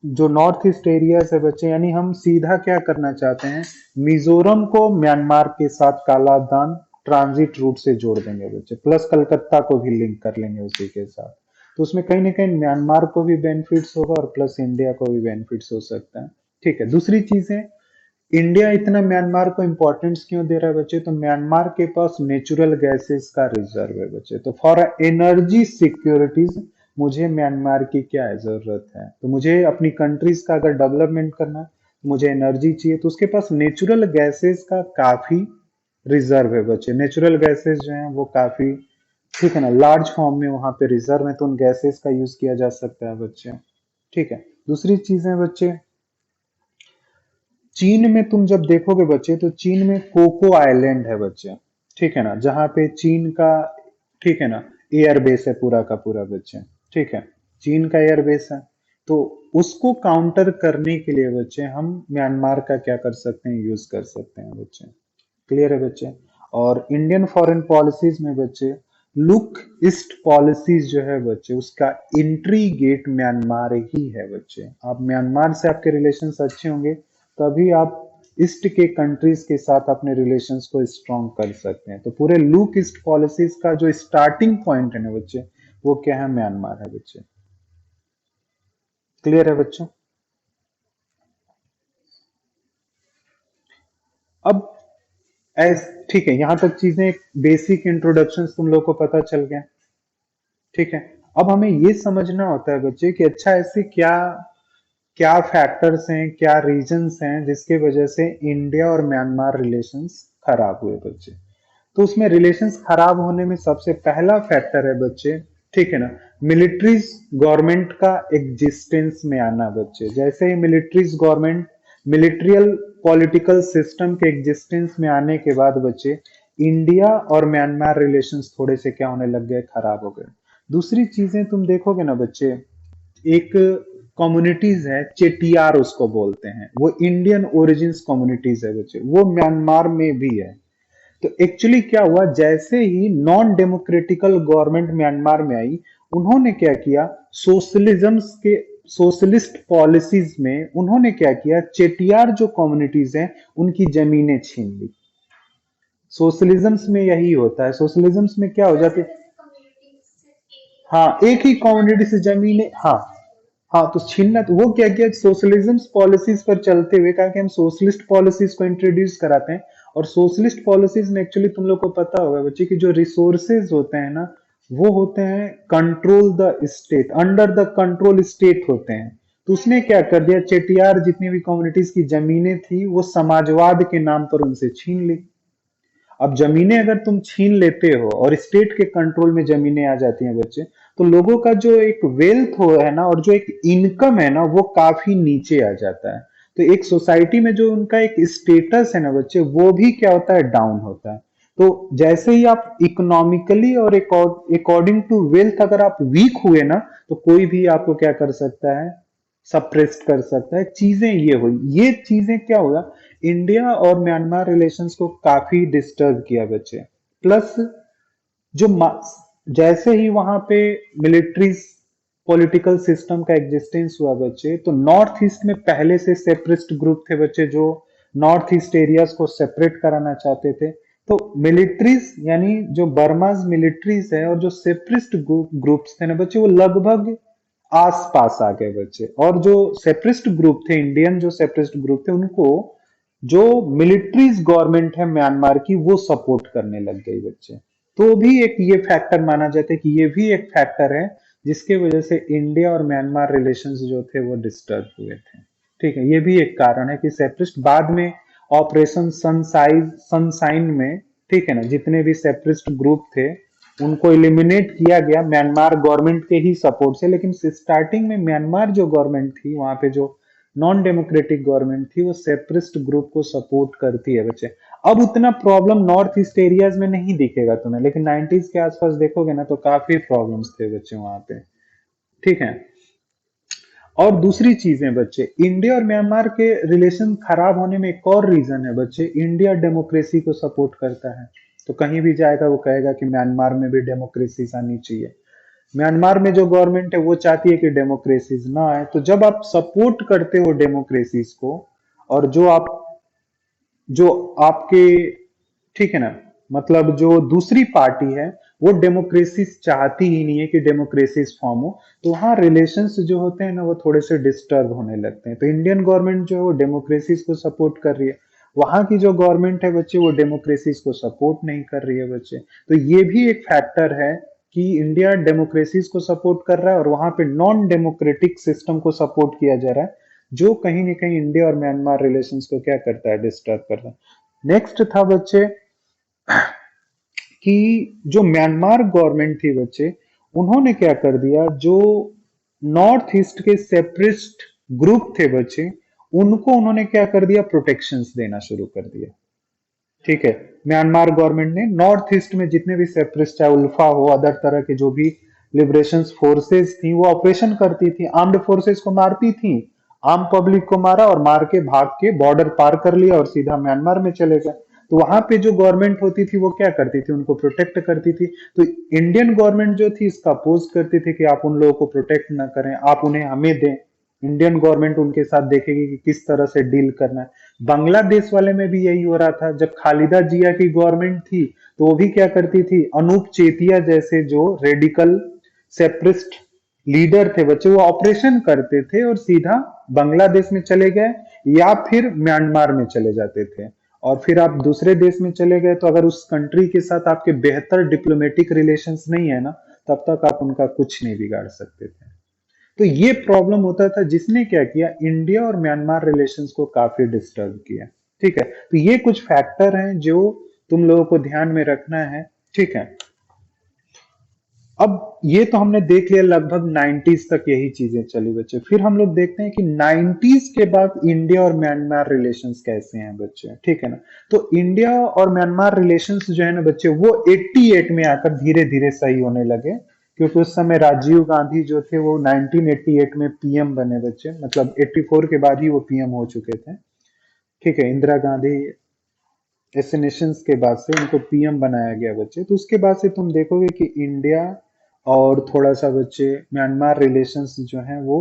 जो नॉर्थ ईस्ट एरियाज है बच्चे, यानी हम सीधा क्या करना चाहते हैं, मिजोरम को म्यांमार के साथ कालादान ट्रांजिट रूट से जोड़ देंगे बच्चे, प्लस कलकत्ता को भी लिंक कर लेंगे उसी के साथ। तो उसमें कहीं ना कहीं म्यांमार को भी बेनिफिट्स होगा और प्लस इंडिया को भी बेनिफिट्स हो सकता है, ठीक है। दूसरी चीज है, इंडिया इतना म्यांमार को इंपॉर्टेंस क्यों दे रहा है बच्चे, तो म्यांमार के पास नेचुरल गैसेस का रिजर्व है बच्चे। तो फॉर एनर्जी सिक्योरिटीज मुझे म्यांमार की क्या है, जरूरत है, तो मुझे अपनी कंट्रीज का अगर डेवलपमेंट करना है तो मुझे एनर्जी चाहिए, तो उसके पास नेचुरल गैसेस का काफी रिजर्व है बच्चे। नेचुरल गैसेस जो है वो काफी, ठीक है ना, लार्ज फॉर्म में वहां पे रिजर्व है, तो उन गैसेस का यूज किया जा सकता है बच्चे, ठीक है। दूसरी चीज है बच्चे, चीन में तुम जब देखोगे बच्चे, तो चीन में कोको आइलैंड है बच्चे, ठीक है ना, जहां पे चीन का, ठीक है ना, एयर बेस है पूरा का पूरा बच्चे, ठीक है, चीन का एयर बेस है। तो उसको काउंटर करने के लिए बच्चे हम म्यांमार का क्या कर सकते हैं, यूज कर सकते हैं बच्चे। क्लियर है बच्चे। और इंडियन फॉरेन पॉलिसीज में बच्चे, लुक ईस्ट पॉलिसीज जो है बच्चे, उसका एंट्री गेट म्यांमार ही है बच्चे। आप म्यांमार से आपके रिलेशंस अच्छे होंगे, तभी आप ईस्ट के कंट्रीज के साथ अपने रिलेशंस को स्ट्रॉन्ग कर सकते हैं। तो पूरे लुक ईस्ट पॉलिसीज का जो स्टार्टिंग पॉइंट है ना बच्चे, वो क्या है, म्यांमार है बच्चे। क्लियर है बच्चों। अब एस ठीक है, यहां तक चीजें, बेसिक इंट्रोडक्शन तुम लोग को पता चल गया, ठीक है। अब हमें ये समझना होता है बच्चे कि अच्छा ऐसे क्या क्या फैक्टर्स हैं, क्या रीजंस हैं जिसके वजह से इंडिया और म्यांमार रिलेशंस खराब हुए बच्चे। तो उसमें रिलेशंस खराब होने में सबसे पहला फैक्टर है बच्चे, ठीक है ना, मिलिट्रीज गवर्नमेंट का एग्जिस्टेंस में आना बच्चे। जैसे ही मिलिट्रीज गवर्नमेंट, मिलिट्रियल पॉलिटिकल सिस्टम के एग्जिस्टेंस में आने के बाद बच्चे, इंडिया और म्यांमार रिलेशंस थोड़े से क्या होने लग गए, खराब हो गए। दूसरी चीजें तुम देखोगे ना बच्चे, एक कम्युनिटीज है चेटियार उसको बोलते हैं, वो इंडियन ओरिजिन्स कम्युनिटीज है बच्चे, वो म्यांमार में भी है। तो एक्चुअली क्या हुआ, जैसे ही नॉन डेमोक्रेटिकल गवर्नमेंट म्यांमार में आई, उन्होंने क्या किया, सोशलिज्म के, सोशलिस्ट पॉलिसीज में उन्होंने क्या किया, चेटियार जो कम्युनिटीज हैं उनकी जमीनें छीन ली। सोशलिज्म में यही होता है, सोशलिज्म में क्या हो जाती है, हाँ, एक ही कम्युनिटी से जमीनें, हाँ, हाँ तो छीनना, तो वो क्या किया, सोशलिज्म पॉलिसीज पर चलते हुए कहा कि हम सोशलिस्ट पॉलिसीज को इंट्रोड्यूस कराते हैं। और सोशलिस्ट पॉलिसीज में एक्चुअली तुम लोग को पता होगा बच्चे कि जो रिसोर्सेज होते हैं ना, वो होते हैं control the state, under the control state होते हैं। तो उसने क्या कर दिया, चेटियार जितनी भी कम्युनिटीज की जमीनें थी वो समाजवाद के नाम पर उनसे छीन ली। अब जमीनें अगर तुम छीन लेते हो और स्टेट के कंट्रोल में जमीनें आ जाती हैं बच्चे, तो लोगों का जो एक वेल्थ हो है ना, और जो एक इनकम है ना, वो काफी नीचे आ जाता है। तो एक सोसाइटी में जो उनका एक स्टेटस है ना बच्चे, वो भी क्या होता है, डाउन होता है। तो जैसे ही आप इकोनॉमिकली और अकॉर्डिंग टू वेल्थ अगर आप वीक हुए ना, तो कोई भी आपको क्या कर सकता है, सप्रेस कर सकता है। चीजें ये हुई, ये चीजें क्या हुआ, इंडिया और म्यांमार रिलेशंस को काफी डिस्टर्ब किया बच्चे। प्लस जो जैसे ही वहां पे मिलिट्री पॉलिटिकल सिस्टम का एग्जिस्टेंस हुआ बच्चे, तो नॉर्थ ईस्ट में पहले से सेपरेटिस्ट ग्रुप थे बच्चे, जो नॉर्थ ईस्ट एरियाज को सेपरेट कराना चाहते थे। तो मिलिट्रीज यानी जो बर्माज मिलिट्रीज है और जो सेपरेटिस्ट ग्रुप्स थे ना बच्चे, वो लगभग आस पास आ गए बच्चे। और जो सेपरेटिस्ट ग्रुप थे, इंडियन जो सेपरेटिस्ट ग्रुप थे, उनको जो मिलिट्रीज गवर्नमेंट है म्यांमार की, वो सपोर्ट करने लग गई बच्चे। तो भी एक ये फैक्टर माना जाता है कि ये भी एक फैक्टर है जिसके वजह से इंडिया और म्यांमार रिलेशंस जो थे वो डिस्टर्ब हुए थे। ठीक है, ये भी एक कारण है कि सेपरेटिस्ट बाद में ऑपरेशन सनसाइन में, ठीक है ना, जितने भी सेपरेटिस्ट ग्रुप थे उनको एलिमिनेट किया गया म्यांमार गवर्नमेंट के ही सपोर्ट से। लेकिन स्टार्टिंग में म्यांमार जो गवर्नमेंट थी, वहां पे जो नॉन डेमोक्रेटिक गवर्नमेंट थी, वो सेपरेटिस्ट ग्रुप को सपोर्ट करती है बच्चे। अब उतना प्रॉब्लम नॉर्थ ईस्ट एरियाज में नहीं दिखेगा तुम्हें, लेकिन 90s के आसपास देखोगे ना, तो काफी प्रॉब्लम्स थे बच्चे वहां पे। ठीक है। और दूसरी चीजें बच्चे, इंडिया और म्यांमार के रिलेशन खराब होने में एक और रीजन है बच्चे, इंडिया डेमोक्रेसी को सपोर्ट करता है। तो कहीं भी जाएगा वो कहेगा कि म्यांमार में भी डेमोक्रेसी आनी चाहिए। म्यांमार में जो गवर्नमेंट है वो चाहती है कि डेमोक्रेसीज ना आए। तो जब आप सपोर्ट करते हो डेमोक्रेसीज को, और जो आपके, ठीक है ना, मतलब जो दूसरी पार्टी है वो डेमोक्रेसी चाहती ही नहीं है कि डेमोक्रेसी फॉर्म हो, तो वहां रिलेशंस जो होते हैं ना वो थोड़े से डिस्टर्ब होने लगते हैं। तो इंडियन गवर्नमेंट जो है वो डेमोक्रेसी को सपोर्ट कर रही है, वहां की जो गवर्नमेंट है बच्चे वो डेमोक्रेसी को सपोर्ट नहीं कर रही है बच्चे। तो ये भी एक फैक्टर है कि इंडिया डेमोक्रेसी को सपोर्ट कर रहा है और वहां पे नॉन डेमोक्रेटिक सिस्टम को सपोर्ट किया जा रहा है, जो कहीं ना कहीं इंडिया और म्यांमार रिलेशंस को क्या करता है, डिस्टर्ब कर रहा है। नेक्स्ट था बच्चे कि जो म्यांमार गवर्नमेंट थी बच्चे, उन्होंने क्या कर दिया, जो नॉर्थ ईस्ट के सेपरेटिस्ट ग्रुप थे बच्चे, उनको उन्होंने क्या कर दिया, प्रोटेक्शंस देना शुरू कर दिया। ठीक है, म्यांमार गवर्नमेंट ने नॉर्थ ईस्ट में जितने भी सेपरेटिस्ट, चाहे उल्फा हो, अदर तरह के जो भी लिबरेशन फोर्सेस थी, वो ऑपरेशन करती थी, आर्म्ड फोर्सेस को मारती थी, आम पब्लिक को मारा और मार के भाग के बॉर्डर पार कर लिया और सीधा म्यांमार में चले गए। तो वहां पे जो गवर्नमेंट होती थी वो क्या करती थी, उनको प्रोटेक्ट करती थी। तो इंडियन गवर्नमेंट जो थी इसका अपोज करती थी कि आप उन लोगों को प्रोटेक्ट ना करें, आप उन्हें हमें दें। इंडियन गवर्नमेंट उनके साथ देखेगी कि किस तरह से डील करना है। बांग्लादेश वाले में भी यही हो रहा था। जब खालिदा जिया की गवर्नमेंट थी, तो वो भी क्या करती थी, अनूप चेतिया जैसे जो रेडिकल सेपरिस्ट लीडर थे बच्चे, वो ऑपरेशन करते थे और सीधा बांग्लादेश में चले गए या फिर म्यांमार में चले जाते थे। और फिर आप दूसरे देश में चले गए, तो अगर उस कंट्री के साथ आपके बेहतर डिप्लोमेटिक रिलेशंस नहीं है ना, तब तक आप उनका कुछ नहीं बिगाड़ सकते थे। तो ये प्रॉब्लम होता था, जिसने क्या किया, इंडिया और म्यांमार रिलेशंस को काफी डिस्टर्ब किया। ठीक है, तो ये कुछ फैक्टर हैं जो तुम लोगों को ध्यान में रखना है। ठीक है, अब ये तो हमने देख लिया, लगभग 90s तक यही चीजें चली बच्चे। फिर हम लोग देखते हैं कि 90s के बाद इंडिया और म्यांमार रिलेशंस कैसे हैं बच्चे। ठीक है ना, तो इंडिया और म्यांमार रिलेशंस जो है ना बच्चे, वो 88 में आकर धीरे धीरे सही होने लगे, क्योंकि उस समय राजीव गांधी जो थे वो 1988 में पीएम बने बच्चे, मतलब 84 के बाद ही वो पीएम हो चुके थे। ठीक है, इंदिरा गांधी एसेनेशन के बाद से उनको पीएम बनाया गया बच्चे। तो उसके बाद से तुम देखोगे कि इंडिया और थोड़ा सा बच्चे म्यांमार रिलेशंस जो हैं वो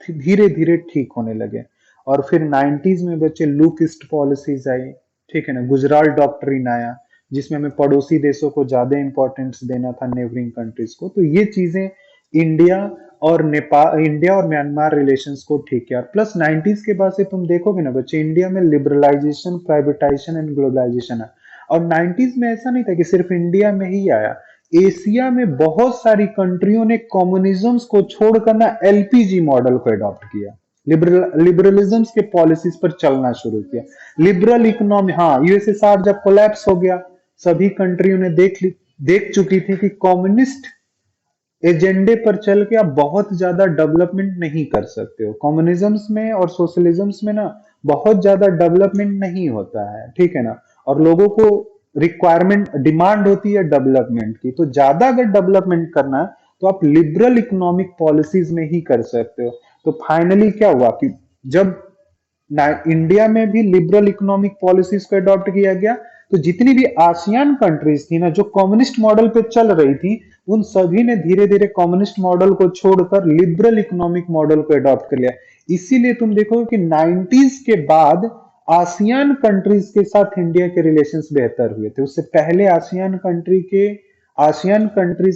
धीरे धीरे ठीक होने लगे। और फिर 90s में बच्चे लुक ईस्ट पॉलिसीज आई। ठीक है ना, गुजराल डॉक्ट्रिन आया, जिसमें हमें पड़ोसी देशों को ज्यादा इंपॉर्टेंस देना था, नेबरिंग कंट्रीज को। तो ये चीजें इंडिया और नेपाल, इंडिया और म्यांमार रिलेशंस को ठीक किया। प्लस 90s के बाद से तुम देखोगे ना बच्चे, इंडिया में लिबरलाइजेशन, प्राइवेटाइजेशन एंड ग्लोबलाइजेशन है। और 90s में ऐसा नहीं था कि सिर्फ इंडिया में ही आया, एशिया में बहुत सारी कंट्रियों ने कम्युनिज्म को छोड़कर ना एलपीजी मॉडल को अडॉप्ट किया, लिबरलिज्म के पॉलिसीज पर चलना शुरू किया। लिबरल इकोनॉमी, हाँ, यूएसएसआर जब कोलैप्स हो गया, सभी कंट्रियों ने देख चुकी थी कि कम्युनिस्ट एजेंडे पर चल के आप बहुत ज्यादा डेवलपमेंट नहीं कर सकते हो। कम्युनिज्म्स में और सोशलिज्म्स में ना बहुत ज्यादा डेवलपमेंट नहीं होता है, ठीक है ना। और लोगों को रिक्वायरमेंट, डिमांड होती है डेवलपमेंट की, तो ज्यादा अगर डेवलपमेंट करना है तो आप लिबरल इकोनॉमिक पॉलिसीज में ही कर सकते हो। तो फाइनली क्या हुआ कि जब इंडिया में भी लिबरल इकोनॉमिक पॉलिसीज को अडॉप्ट किया गया, तो जितनी भी आसियान कंट्रीज थी ना जो कम्युनिस्ट मॉडल पे चल रही थी, उन सभी ने धीरे धीरे कम्युनिस्ट मॉडल को छोड़कर लिबरल इकोनॉमिक मॉडल को अडॉप्ट कर लिया। इसीलिए तुम देखोगे कि 90s के बाद आसियान कंट्रीज के साथ इंडिया के रिलेशंस बेहतर हुए थे। उससे पहले आसियान कंट्रीज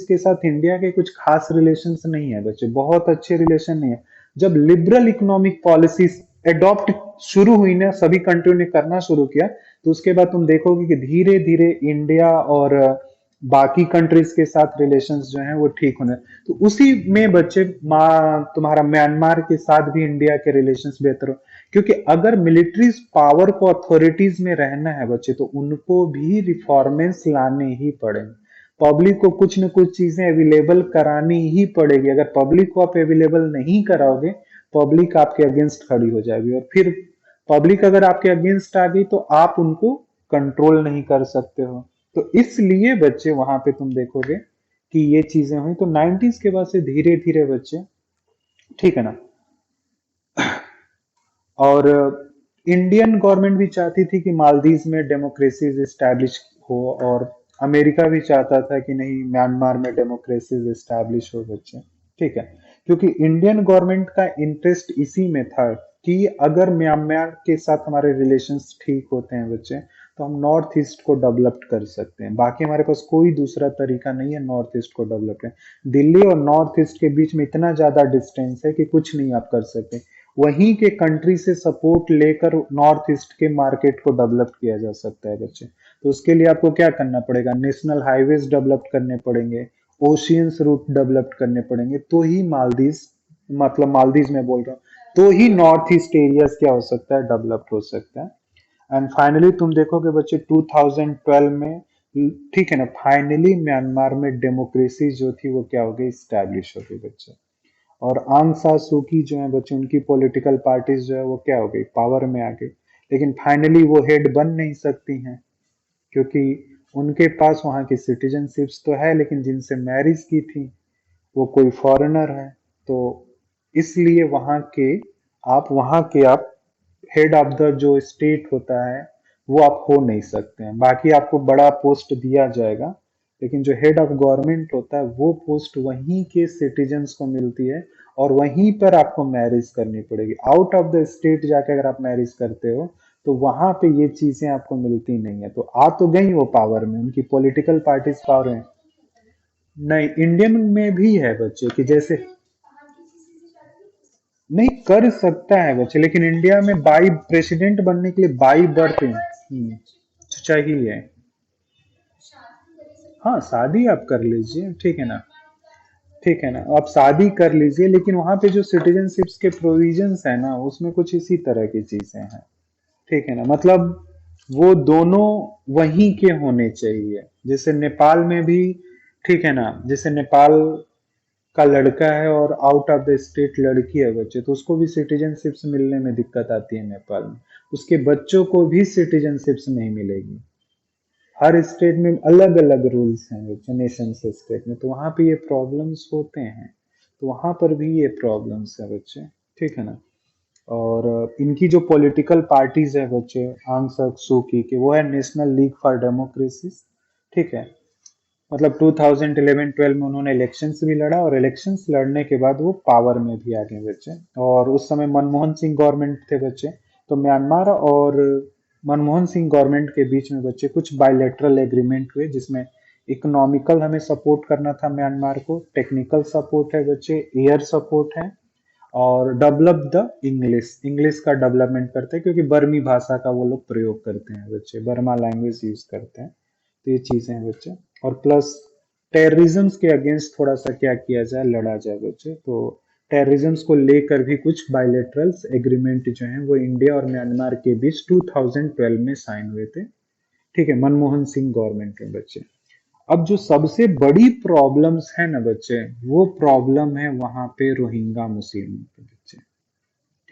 के साथ इंडिया के कुछ खास रिलेशंस नहीं है बच्चे, बहुत अच्छे रिलेशन नहीं है। जब लिबरल इकोनॉमिक पॉलिसीज एडॉप्ट शुरू हुई ना, सभी कंट्रियों ने करना शुरू किया, तो उसके बाद तुम देखोगे कि धीरे धीरे इंडिया और बाकी कंट्रीज के साथ रिलेशंस जो हैं वो ठीक होने। तो उसी में बच्चे तुम्हारा म्यांमार के साथ भी इंडिया के रिलेशंस बेहतर हो, क्योंकि अगर मिलिट्री पावर को अथॉरिटीज में रहना है बच्चे, तो उनको भी रिफॉर्मेंस लाने ही पड़ेंगे। पब्लिक को कुछ न कुछ चीजें अवेलेबल करानी ही पड़ेगी। अगर पब्लिक को आप अवेलेबल नहीं कराओगे, पब्लिक आपके अगेंस्ट खड़ी हो जाएगी, और फिर पब्लिक अगर आपके अगेंस्ट आ गई तो आप उनको कंट्रोल नहीं कर सकते हो। तो इसलिए बच्चे वहां पे तुम देखोगे कि ये चीजें हुई। तो 90s के बाद से धीरे धीरे बच्चे, ठीक है ना। और इंडियन गवर्नमेंट भी चाहती थी कि मालदीव में डेमोक्रेसी एस्टैब्लिश हो, और अमेरिका भी चाहता था कि नहीं, म्यांमार में डेमोक्रेसी एस्टैब्लिश हो बच्चे, ठीक है। क्योंकि इंडियन गवर्नमेंट का इंटरेस्ट इसी में था कि अगर म्यांमार के साथ हमारे रिलेशंस ठीक होते हैं बच्चे, तो हम नॉर्थ ईस्ट को डेवलप कर सकते हैं। बाकी हमारे पास कोई दूसरा तरीका नहीं है नॉर्थ ईस्ट को डेवलप करने। दिल्ली और नॉर्थ ईस्ट के बीच में इतना ज्यादा डिस्टेंस है कि कुछ नहीं आप कर सकते। वहीं के कंट्री से सपोर्ट लेकर नॉर्थ ईस्ट के मार्केट को डेवलप किया जा सकता है बच्चे। तो उसके लिए आपको क्या करना पड़ेगा, नेशनल हाईवेज डेवलप करने पड़ेंगे, ओशियंस रूट डेवलप करने पड़ेंगे, तो ही मालदीव, मतलब मालदीव में बोल रहा हूँ, तो ही नॉर्थ ईस्ट एरियाज क्या हो सकता है, डेवलप हो सकता है। एंड फाइनली तुम देखोगे बच्चे 2012 में, ठीक है ना, फाइनली म्यांमार में डेमोक्रेसी जो थी वो क्या हो गई, स्टैब्लिश हो गई बच्चे। और आंग सा सूकी जो है बच्चे, उनकी पॉलिटिकल पार्टीज जो है वो क्या हो गई, पावर में आ गई। लेकिन फाइनली वो हेड बन नहीं सकती हैं, क्योंकि उनके पास वहां की सिटीजनशिप्स तो है, लेकिन जिनसे मैरिज की थी वो कोई फॉरेनर है। तो इसलिए वहां के आप हेड ऑफ द जो स्टेट होता है वो आप हो नहीं सकते हैं। बाकी आपको बड़ा पोस्ट दिया जाएगा, लेकिन जो हेड ऑफ गवर्नमेंट होता है वो पोस्ट वहीं के सिटीजन्स को मिलती है, और वहीं पर आपको मैरिज करनी पड़ेगी। आउट ऑफ द स्टेट जाके अगर आप मैरिज करते हो तो वहां पे ये चीजें आपको मिलती नहीं है। तो आ तो गई वो पावर में, उनकी पॉलिटिकल पार्टीज पावर में। नहीं, इंडियन में भी है बच्चे कि जैसे, नहीं कर सकता है बच्चे, लेकिन इंडिया में बाई प्रेसिडेंट बनने के लिए बाई बर्थ चाहिए। हाँ, शादी आप कर लीजिए, ठीक है ना, ठीक है ना, आप शादी कर लीजिए, लेकिन वहां पे जो सिटीजनशिप्स के प्रोविजंस है ना, उसमें कुछ इसी तरह की चीजें हैं, ठीक है ना। मतलब वो दोनों वहीं के होने चाहिए। जैसे नेपाल में भी, ठीक है ना, जैसे नेपाल का लड़का है और आउट ऑफ द स्टेट लड़की है बच्चे, तो उसको भी सिटीजनशिप्स मिलने में दिक्कत आती है नेपाल में। उसके बच्चों को भी सिटीजनशिप्स नहीं मिलेगी। हर स्टेट में अलग अलग रूल्स हैं बच्चे, नेशन से स्टेट में, तो वहां पे ये प्रॉब्लम्स होते हैं। तो वहां पर भी ये प्रॉब्लम्स है बच्चे, ठीक है ना। और इनकी जो पॉलिटिकल पार्टीज है बच्चे, आंग सान सू की वो है नेशनल लीग फॉर डेमोक्रेसी, ठीक है। मतलब 2011-12 में उन्होंने इलेक्शंस भी लड़ा, और इलेक्शंस लड़ने के बाद वो पावर में भी आ गए बच्चे। और उस समय मनमोहन सिंह गवर्नमेंट थे बच्चे। तो म्यांमार और मनमोहन सिंह गवर्नमेंट के बीच में बच्चे कुछ बायलैटरल एग्रीमेंट हुए, जिसमें इकोनॉमिकल हमें सपोर्ट करना था म्यांमार को, टेक्निकल सपोर्ट है बच्चे, एयर सपोर्ट है, और डेवलप द इंग्लिश, इंग्लिश का डेवलपमेंट करते हैं क्योंकि बर्मी भाषा का वो लोग प्रयोग करते हैं बच्चे, बर्मा लैंग्वेज यूज करते हैं। तो ये चीजें हैं बच्चे। और प्लस टेररिज्म के अगेंस्ट थोड़ा सा क्या किया जाए, लड़ा जाए बच्चे। तो टेररिज्म को लेकर भी कुछ बायलेटरल्स एग्रीमेंट जो हैं वो इंडिया और म्यांमार के बीच 2012 में साइन हुए थे, ठीक है, मनमोहन सिंह गवर्नमेंट में बच्चे। अब जो सबसे बड़ी प्रॉब्लम्स है ना बच्चे, वो प्रॉब्लम है वहां पे रोहिंगा मुस्लिम के बच्चे,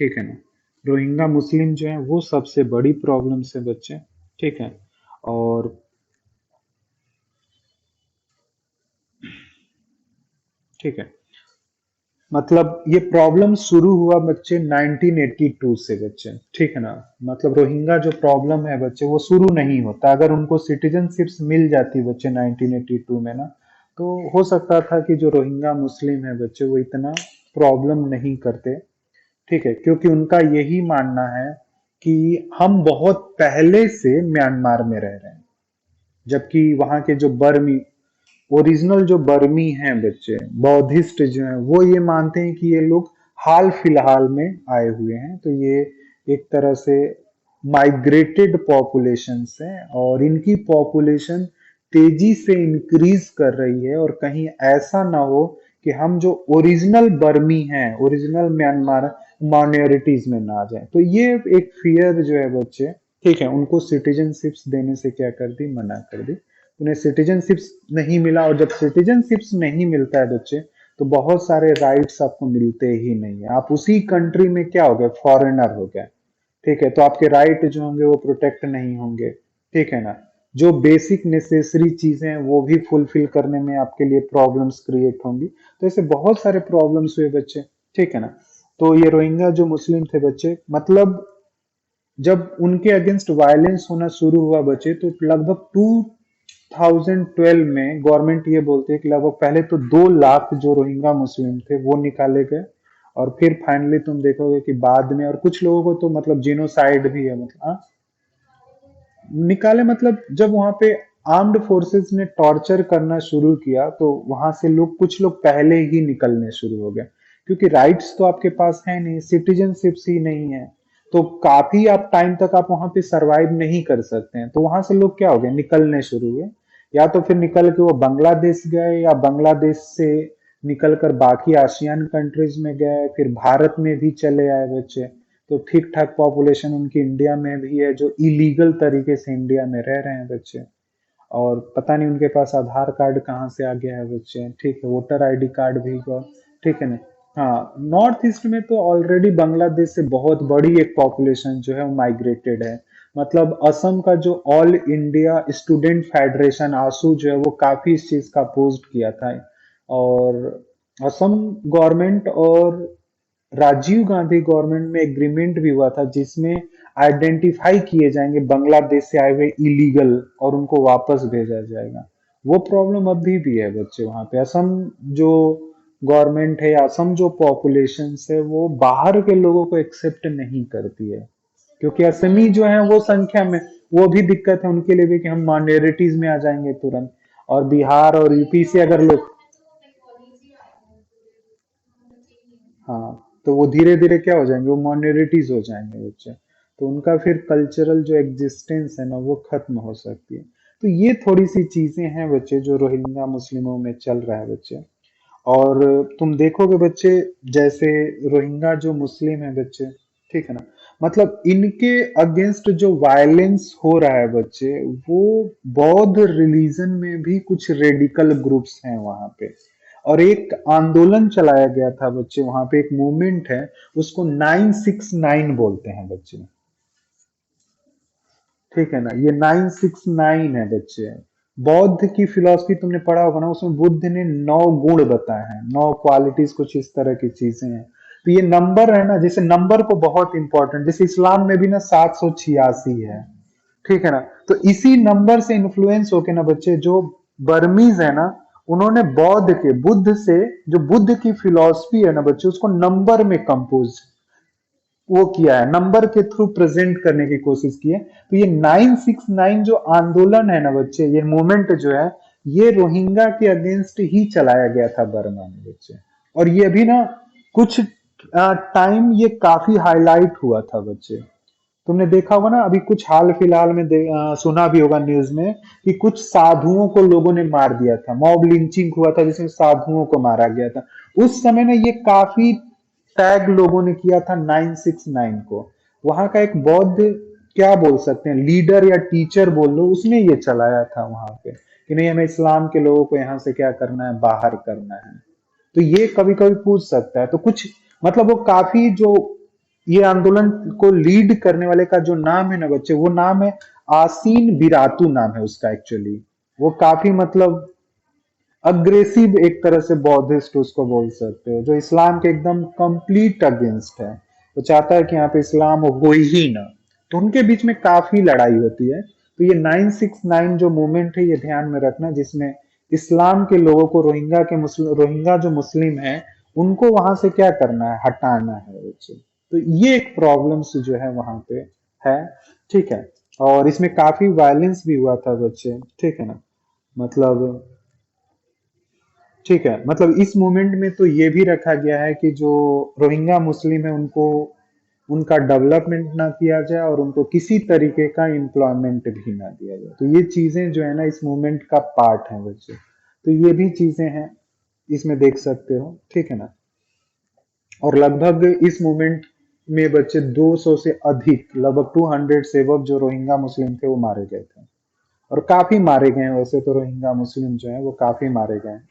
ठीक है ना। रोहिंगा मुस्लिम जो है वो सबसे बड़ी प्रॉब्लम्स है बच्चे, ठीक है। और ठीक है, मतलब ये प्रॉब्लम शुरू हुआ बच्चे 1982 से बच्चे, ठीक है ना। मतलब रोहिंगा जो प्रॉब्लम है बच्चे वो शुरू नहीं होता, अगर उनको सिटीजनशिप्स मिल जाती बच्चे 1982 में ना, तो हो सकता था कि जो रोहिंगा मुस्लिम है बच्चे वो इतना प्रॉब्लम नहीं करते, ठीक है, क्योंकि उनका यही मानना है कि हम बहुत पहले से म्यांमार में रह रहे हैं, जबकि वहां के जो बर्मी, ओरिजिनल जो बर्मी हैं बच्चे, बौद्धिस्ट जो हैं, वो ये मानते हैं कि ये लोग हाल फिलहाल में आए हुए हैं। तो ये एक तरह से माइग्रेटेड पॉपुलेशन है, और इनकी पॉपुलेशन तेजी से इंक्रीज कर रही है, और कहीं ऐसा ना हो कि हम जो ओरिजिनल बर्मी हैं, ओरिजिनल म्यांमार माइनॉरिटीज में ना आ जाए। तो ये एक फियर जो है बच्चे, ठीक है, उनको सिटीजनशिप्स देने से क्या कर दी, मना कर दी। उन्हें सिटीजनशिप्स नहीं मिला, और जब सिटीजनशिप्स नहीं मिलता है बच्चे, तो बहुत सारे राइट्स आपको मिलते ही नहीं है, आप उसी कंट्री में क्या हो गए, फॉरेनर हो गए, ठीक है। तो आपके राइट जो होंगे वो प्रोटेक्ट नहीं होंगे, ठीक है ना। जो बेसिक नेसेसरी चीजें हैं वो भी फुलफिल करने में आपके लिए प्रॉब्लम्स क्रिएट होंगी। तो ऐसे बहुत सारे प्रॉब्लम्स हुए बच्चे, ठीक है ना। तो ये रोहिंग्या जो मुस्लिम थे बच्चे, मतलब जब उनके अगेंस्ट वायलेंस होना शुरू हुआ बच्चे, तो लगभग 2012 में गवर्नमेंट ये बोलती है कि लगभग पहले तो 2 लाख जो रोहिंग्या मुस्लिम थे वो निकाले गए, और फिर फाइनली तुम देखोगे कि बाद में, और कुछ लोगों को तो मतलब जिनोसाइड भी है, मतलब हाँ, निकाले, मतलब जब वहां पे आर्म्ड फोर्सेस ने टॉर्चर करना शुरू किया, तो वहां से लोग, कुछ लोग पहले ही निकलने शुरू हो गए, क्योंकि राइट्स तो आपके पास है नहीं, सिटीजनशिप्स ही नहीं है, तो काफी आप टाइम तक आप वहां पे सरवाइव नहीं कर सकते हैं। तो वहां से लोग क्या हो गए, निकलने शुरू हुए, या तो फिर निकल के वो बांग्लादेश गए, या बांग्लादेश से निकल कर बाकी आसियान कंट्रीज में गए, फिर भारत में भी चले आए बच्चे। तो ठीक ठाक पॉपुलेशन उनकी इंडिया में भी है, जो इलीगल तरीके से इंडिया में रह रहे हैं बच्चे, और पता नहीं उनके पास आधार कार्ड कहाँ से आ गया है बच्चे, ठीक है, वोटर आईडी कार्ड भी हुआ, ठीक है ना। हाँ, नॉर्थ ईस्ट में तो ऑलरेडी बांग्लादेश से बहुत बड़ी एक पॉपुलेशन जो है वो माइग्रेटेड है। मतलब असम का जो ऑल इंडिया स्टूडेंट फेडरेशन आसू जो है वो काफी इस चीज का पोस्ट किया था, और असम गवर्नमेंट और राजीव गांधी गवर्नमेंट में एग्रीमेंट भी हुआ था, जिसमें आइडेंटिफाई किए जाएंगे बांग्लादेश से आए हुए इलीगल, और उनको वापस भेजा जाएगा। वो प्रॉब्लम अभी भी है बच्चे वहां पे। असम जो गवर्नमेंट है, असम जो पॉपुलेशन है, वो बाहर के लोगों को एक्सेप्ट नहीं करती है, क्योंकि असमी जो है वो संख्या में, वो भी दिक्कत है उनके लिए भी कि हम माइनॉरिटीज में आ जाएंगे तुरंत। और बिहार और यूपी से अगर लोग, हाँ, तो वो धीरे धीरे क्या हो जाएंगे, वो माइनॉरिटीज हो जाएंगे बच्चे। तो उनका फिर कल्चरल जो एग्जिस्टेंस है ना वो खत्म हो सकती है। तो ये थोड़ी सी चीजें हैं बच्चे जो रोहिंग्या मुस्लिमों में चल रहा है बच्चे। और तुम देखोगे बच्चे, जैसे रोहिंग्या जो मुस्लिम है बच्चे, ठीक है ना, मतलब इनके अगेंस्ट जो वायलेंस हो रहा है बच्चे, वो बौद्ध रिलीजन में भी कुछ रेडिकल ग्रुप्स हैं वहां पे। और एक आंदोलन चलाया गया था बच्चे, वहां पे एक मूवमेंट है, उसको 969 बोलते हैं बच्चे, ठीक है ना। ये 969 है बच्चे। बौद्ध की फिलॉसफी तुमने पढ़ा होगा ना, उसमें बुद्ध ने 9 गुण बताए हैं, 9 क्वालिटीज, कुछ इस तरह की चीजें हैं। तो ये नंबर है ना, जैसे नंबर को बहुत इंपॉर्टेंट, जैसे इस्लाम में भी ना 786 है, ठीक है ना। तो इसी नंबर से इन्फ्लुएंस होके ना बच्चे, जो बर्मीज है ना, उन्होंने बौद्ध के, बुद्ध से, जो बुद्ध की फिलॉसफी है ना बच्चे, उसको नंबर में कंपोज वो किया है, नंबर के थ्रू प्रेजेंट करने की कोशिश की है। तो ये 969 जो आंदोलन है ना बच्चे, ये मूवमेंट जो है, ये रोहिंग्या के अगेंस्ट ही चलाया गया था बर्मा में बच्चे। और ये अभी ना कुछ टाइम ये काफी हाईलाइट हुआ था बच्चे। तुमने देखा होगा ना, अभी कुछ हाल फिलहाल में सुना भी होगा न्यूज में कि कुछ साधुओं को लोगों ने मार दिया था, मॉब लिंचिंग हुआ था जिसमें साधुओं को मारा गया था। उस समय ना ये काफी टैग लोगों ने किया था 969 को। वहां का एक बौद्ध, क्या बोल सकते हैं, लीडर या टीचर बोल लो, उसने ये चलाया था वहां पे कि नहीं, हमें इस्लाम के लोगों को यहाँ से क्या करना है, बाहर करना है। तो ये कभी कभी पूछ सकता है। तो कुछ मतलब वो काफी जो ये आंदोलन को लीड करने वाले का जो नाम है ना बच्चे, वो नाम है आसीन बिरातू, नाम है उसका एक्चुअली। वो काफी मतलब अग्रेसिव एक तरह से बौद्धिस्ट उसको बोल सकते हो, जो इस्लाम के एकदम कंप्लीट अगेंस्ट है। तो चाहता है कि यहाँ पे इस्लाम हो ही ना। तो उनके बीच में काफी लड़ाई होती है। तो ये 969 जो मूवमेंट है, ये ध्यान में रखना, जिसमें इस्लाम के लोगों को, रोहिंग्या के मुस्लिम, रोहिंग्या जो मुस्लिम है, उनको वहां से क्या करना है, हटाना है बच्चे। तो ये एक प्रॉब्लम्स जो है वहां पे है। ठीक है। और इसमें काफी वायलेंस भी हुआ था बच्चे। ठीक है ना। मतलब ठीक है, मतलब इस मूवमेंट में तो ये भी रखा गया है कि जो रोहिंग्या मुस्लिम है, उनको उनका डेवलपमेंट ना किया जाए और उनको किसी तरीके का एम्प्लॉयमेंट भी ना दिया जाए। तो ये चीजें जो है ना इस मूवमेंट का पार्ट है बच्चे। तो ये भी चीजें हैं, इसमें देख सकते हो। ठीक है ना। और लगभग इस मूवमेंट में बच्चे 200 से अधिक, लगभग 200 सेवक जो रोहिंग्या मुस्लिम थे वो मारे गए थे। और काफी मारे गए हैं वैसे तो, रोहिंग्या मुस्लिम जो है वो काफी मारे गए हैं।